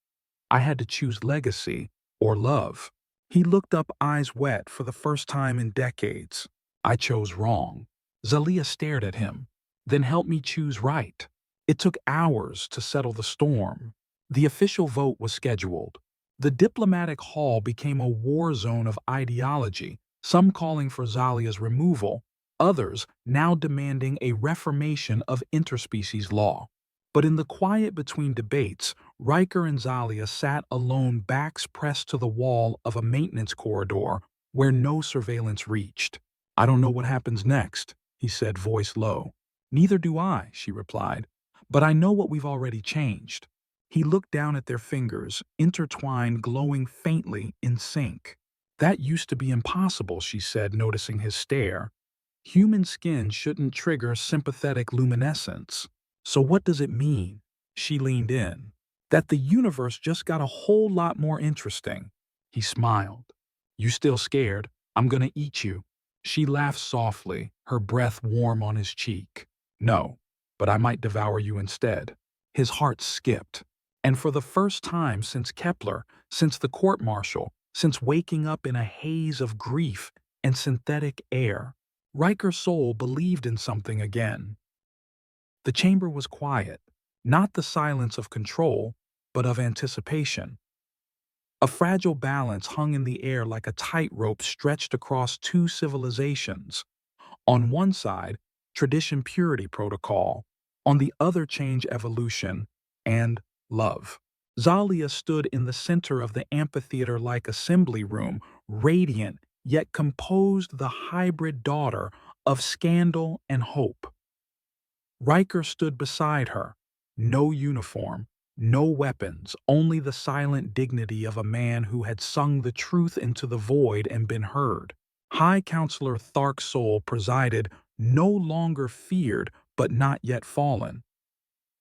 I had to choose legacy or love. He looked up, eyes wet for the first time in decades. I chose wrong. Zalia stared at him. Then help me choose right. It took hours to settle the storm. The official vote was scheduled. The diplomatic hall became a war zone of ideology, some calling for Zalia's removal, others now demanding a reformation of interspecies law. But in the quiet between debates, Riker and Zalia sat alone, backs pressed to the wall of a maintenance corridor where no surveillance reached. I don't know what happens next, he said, voice low. Neither do I, she replied, but I know what we've already changed. He looked down at their fingers, intertwined, glowing faintly in sync. That used to be impossible, she said, noticing his stare. Human skin shouldn't trigger sympathetic luminescence. So what does it mean? She leaned in. That the universe just got a whole lot more interesting. He smiled. You still scared? I'm gonna eat you. She laughed softly, her breath warm on his cheek. No, but I might devour you instead. His heart skipped. And for the first time since Kepler, since the court-martial, since waking up in a haze of grief and synthetic air, Riker's soul believed in something again. The chamber was quiet, not the silence of control, but of anticipation. A fragile balance hung in the air like a tightrope stretched across two civilizations. On one side, tradition, purity, protocol. On the other, change, evolution, and love. Zalia stood in the center of the amphitheater-like assembly room, radiant yet composed, the hybrid daughter of scandal and hope. Riker stood beside her. No uniform, no weapons, only the silent dignity of a man who had sung the truth into the void and been heard. High Counselor Thark's soul presided, no longer feared but not yet fallen.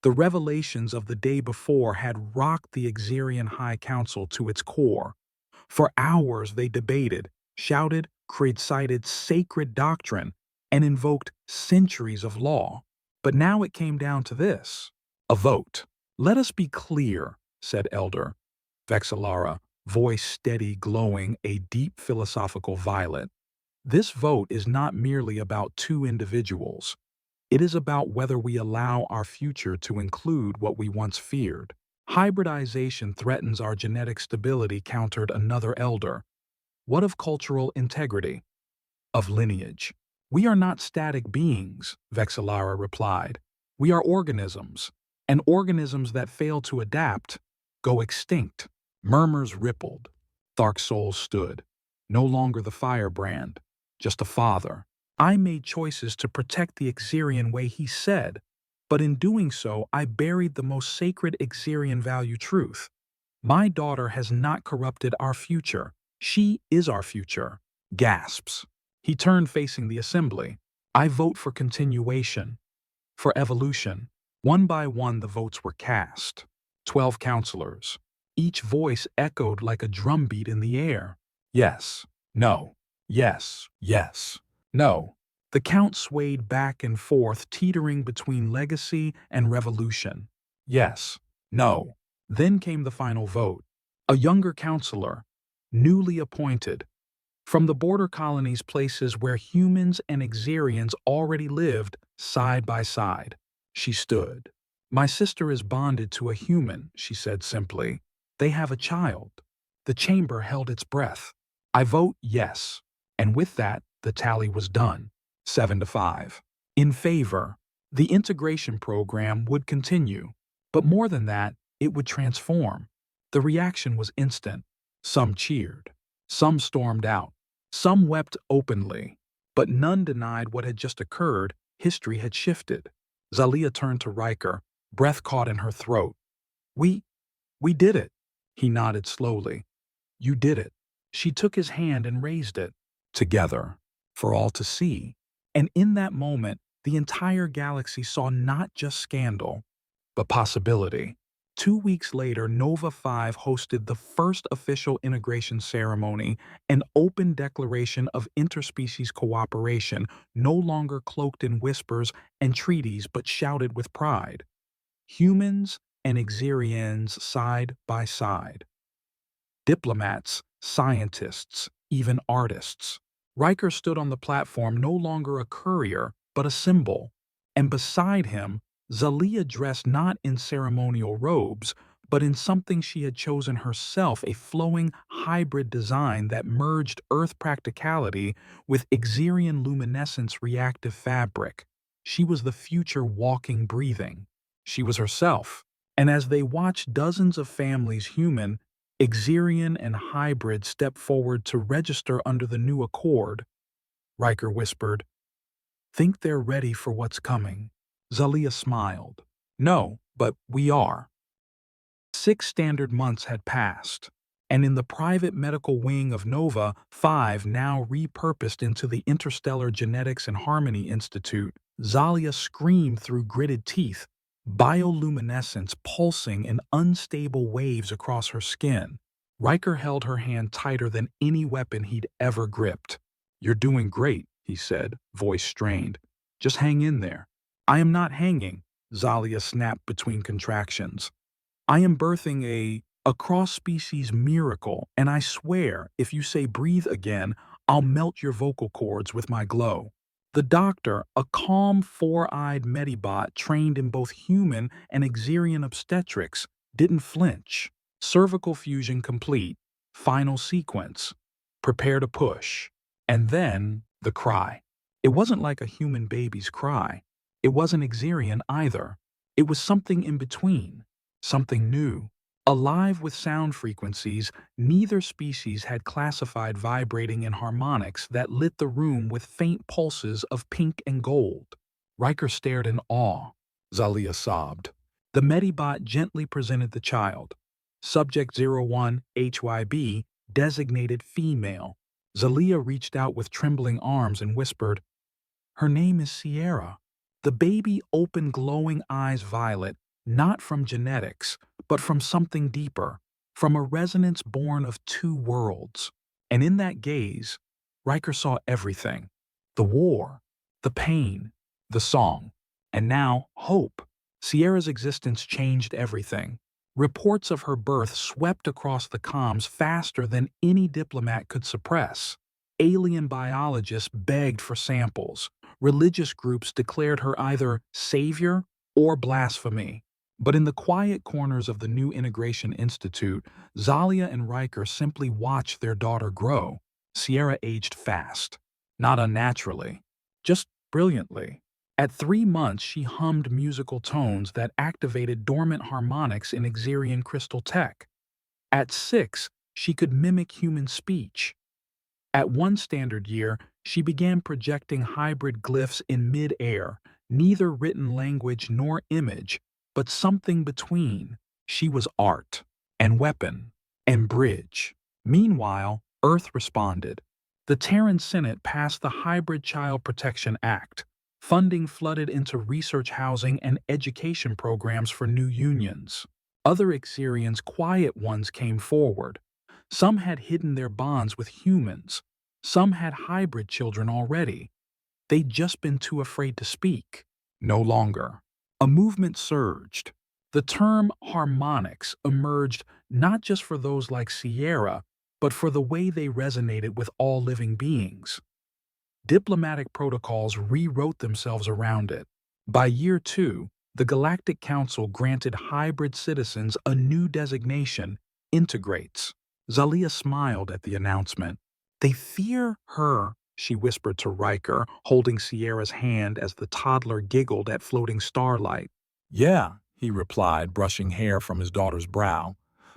The revelations of the day before had rocked the Xerian High Council to its core. For hours they debated, shouted, cited sacred doctrine, and invoked centuries of law. But now it came down to this: a vote. Let us be clear, said Elder Vexillara, voice steady, glowing, a deep philosophical violet. This vote is not merely about two individuals. It is about whether we allow our future to include what we once feared. Hybridization threatens our genetic stability, countered another elder. What of cultural integrity? Of lineage? We are not static beings, Vexillara replied. We are organisms, and organisms that fail to adapt go extinct. Murmurs rippled. Thark's soul stood. No longer the firebrand, just a father. I made choices to protect the Xerian way, he said, but in doing so I buried the most sacred Xerian value, truth. My daughter has not corrupted our future. She is our future. Gasps. He turned facing the assembly. I vote for continuation. For evolution. One by one the votes were cast. 12 counselors. Each voice echoed like a drumbeat in the air. Yes. No. Yes. Yes. No. The count swayed back and forth, teetering between legacy and revolution. Yes. No. Then came the final vote. A younger counselor, newly appointed, from the border colonies, places where humans and Xerians already lived side by side. She stood. My sister is bonded to a human, she said simply. They have a child. The chamber held its breath. I vote yes. And with that, the tally was done. 7-5. In favor. The integration program would continue. But more than that, it would transform. The reaction was instant. Some cheered. Some stormed out. Some wept openly. But none denied what had just occurred. History had shifted. Zalia turned to Riker, breath caught in her throat. We did it. He nodded slowly. You did it. She took his hand and raised it. Together. For all to see. And in that moment, the entire galaxy saw not just scandal, but possibility. 2 weeks later, Nova 5 hosted the first official integration ceremony, an open declaration of interspecies cooperation, no longer cloaked in whispers and treaties but shouted with pride. Humans and Xerians side by side. Diplomats, scientists, even artists. Riker stood on the platform, no longer a courier, but a symbol. And beside him, Zalia, dressed not in ceremonial robes, but in something she had chosen herself, a flowing hybrid design that merged Earth practicality with Xerian luminescence reactive fabric. She was the future walking, breathing. She was herself. And as they watched dozens of families, human, Xerian, and hybrid, step forward to register under the new accord, Riker whispered, "Think they're ready for what's coming." Zalia smiled. "No, but we are." 6 standard months had passed, and in the private medical wing of Nova 5, now repurposed into the Interstellar Genetics and Harmony Institute, Zalia screamed through gritted teeth, bioluminescence pulsing in unstable waves across her skin. Riker held her hand tighter than any weapon he'd ever gripped. "You're doing great," he said, voice strained. "Just hang in there." "I am not hanging," Zalia snapped between contractions. "I am birthing a cross-species miracle, and I swear, if you say breathe again, I'll melt your vocal cords with my glow." The doctor, a calm, four-eyed medibot trained in both human and Xerian obstetrics, didn't flinch. Cervical fusion complete. Final sequence. Prepare to push. And then, the cry. It wasn't like a human baby's cry. It wasn't Xerian either. It was something in between. Something new. Alive with sound frequencies neither species had classified, vibrating in harmonics that lit the room with faint pulses of pink and gold. Riker stared in awe. Zalia sobbed. The medibot gently presented the child. Subject 01 HYB, designated female. Zalia reached out with trembling arms and whispered, "Her name is Sierra." The baby opened glowing eyes violet, not from genetics, but from something deeper, from a resonance born of 2 worlds. And in that gaze, Riker saw everything. The war, the pain, the song, and now hope. Sierra's existence changed everything. Reports of her birth swept across the comms faster than any diplomat could suppress. Alien biologists begged for samples. Religious groups declared her either savior or blasphemy. But in the quiet corners of the new Integration Institute, Zalia and Riker simply watched their daughter grow. Sierra aged fast. Not unnaturally. Just brilliantly. At 3 months, she hummed musical tones that activated dormant harmonics in Xerian crystal tech. At 6, she could mimic human speech. At 1 standard year, she began projecting hybrid glyphs in mid-air, neither written language nor image, but something between. She was art. and weapon and bridge. Meanwhile, Earth responded. The Terran Senate passed the Hybrid Child Protection Act. Funding flooded into research housing and education programs for new unions. Other Xerians, quiet ones, came forward. Some had hidden their bonds with humans. Some had hybrid children already. They'd just been too afraid to speak. No longer. A movement surged. The term harmonics emerged not just for those like Sierra, but for the way they resonated with all living beings. Diplomatic protocols rewrote themselves around it. By year 2, the Galactic Council granted hybrid citizens a new designation, integrates. Zalia smiled at the announcement. They fear her, she whispered to Riker, holding Sierra's hand as the toddler giggled at floating starlight. Yeah, he replied, brushing hair from his daughter's brow.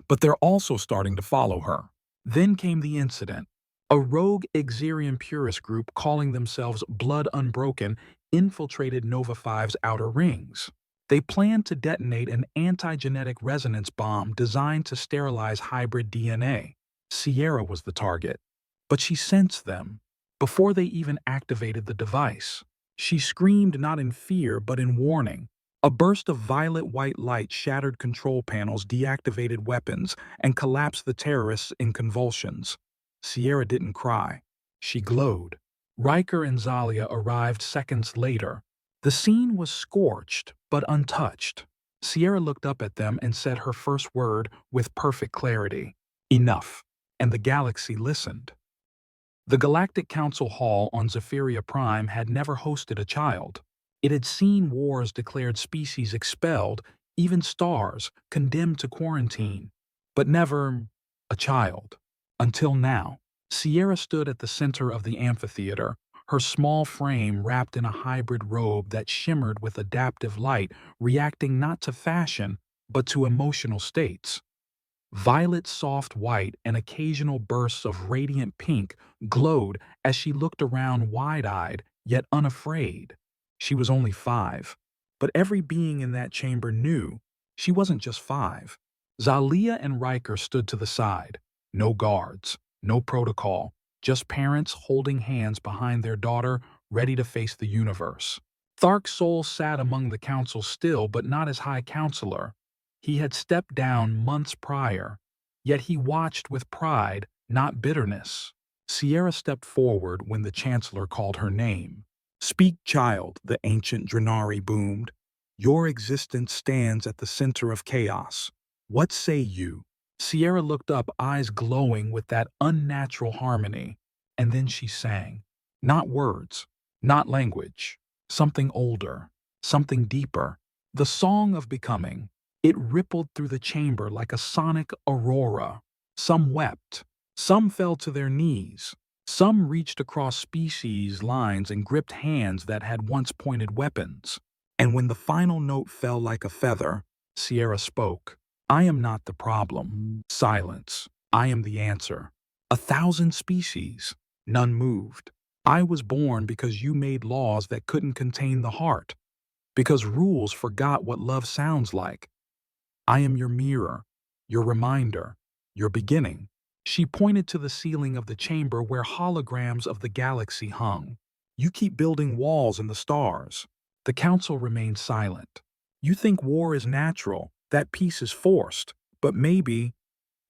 But they're also starting to follow her. Then came the incident. A rogue Xerian purist group calling themselves Blood Unbroken infiltrated Nova 5's outer rings. They planned to detonate an anti-genetic resonance bomb designed to sterilize hybrid DNA. Sierra was the target. But she sensed them. Before they even activated the device, she screamed not in fear but in warning. A burst of violet-white light shattered control panels, deactivated weapons, and collapsed the terrorists in convulsions. Sierra didn't cry. She glowed. Riker and Zalia arrived seconds later. The scene was scorched but untouched. Sierra looked up at them and said her first word with perfect clarity. Enough. And the galaxy listened. The Galactic Council Hall on Zephyria Prime had never hosted a child. It had seen wars declared, species expelled, even stars condemned to quarantine, but never a child. Until now. Sierra stood at the center of the amphitheater, her small frame wrapped in a hybrid robe that shimmered with adaptive light, reacting not to fashion, but to emotional states. Violet soft white and occasional bursts of radiant pink glowed as she looked around wide-eyed, yet unafraid. She was only 5, but every being in that chamber knew she wasn't just 5. Zalia and Riker stood to the side. No guards, no protocol, just parents holding hands behind their daughter, ready to face the universe. Thark Sol sat among the council still, but not as High Counselor. He had stepped down months prior, yet he watched with pride, not bitterness. Sierra stepped forward when the Chancellor called her name. Speak, child, the ancient Drenari boomed. Your existence stands at the center of chaos. What say you? Sierra looked up, eyes glowing with that unnatural harmony. And then she sang. Not words, not language. Something older, something deeper. The song of becoming. It rippled through the chamber like a sonic aurora. Some wept. Some fell to their knees. Some reached across species lines and gripped hands that had once pointed weapons. And when the final note fell like a feather, Sierra spoke. I am not the problem. Silence. I am the answer. 1,000 species. None moved. I was born because you made laws that couldn't contain the heart. Because rules forgot what love sounds like. I am your mirror, your reminder, your beginning. She pointed to the ceiling of the chamber where holograms of the galaxy hung. You keep building walls in the stars. The council remained silent. You think war is natural, that peace is forced, but maybe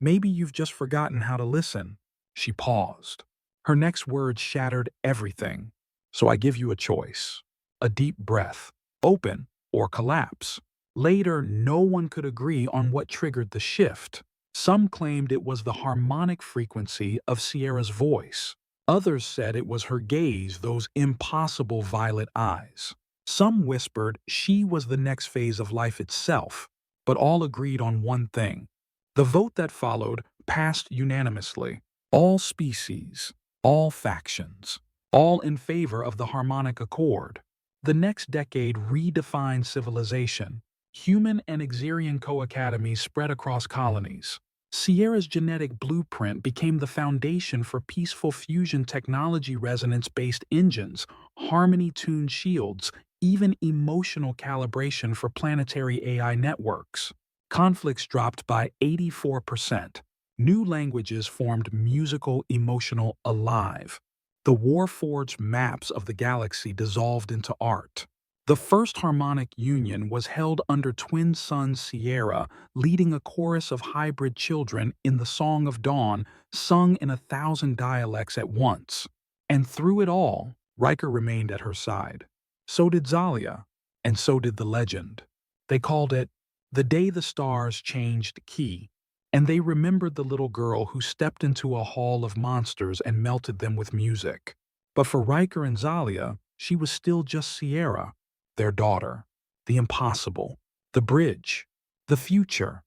you've just forgotten how to listen. She paused. Her next words shattered everything. So I give you a choice. A deep breath. Open or collapse. Later, no one could agree on what triggered the shift. Some claimed it was the harmonic frequency of Sierra's voice. Others said it was her gaze, those impossible violet eyes. Some whispered she was the next phase of life itself, but all agreed on one thing. The vote that followed passed unanimously. All species, all factions, all in favor of the harmonic accord. The next decade redefined civilization. Human and Xerian co-academies spread across colonies. Sierra's genetic blueprint became the foundation for peaceful fusion technology, resonance-based engines, harmony-tuned shields, even emotional calibration for planetary AI networks. Conflicts dropped by 84%. New languages formed musical, emotional, alive. The war-forged maps of the galaxy dissolved into art. The first harmonic union was held under twin suns Sierra, leading a chorus of hybrid children in the Song of Dawn, sung in 1,000 dialects at once. And through it all, Riker remained at her side. So did Zalia, and so did the legend. They called it The Day the Stars Changed Key, and they remembered the little girl who stepped into a hall of monsters and melted them with music. But for Riker and Zalia, she was still just Sierra, their daughter, the impossible, the bridge, the future.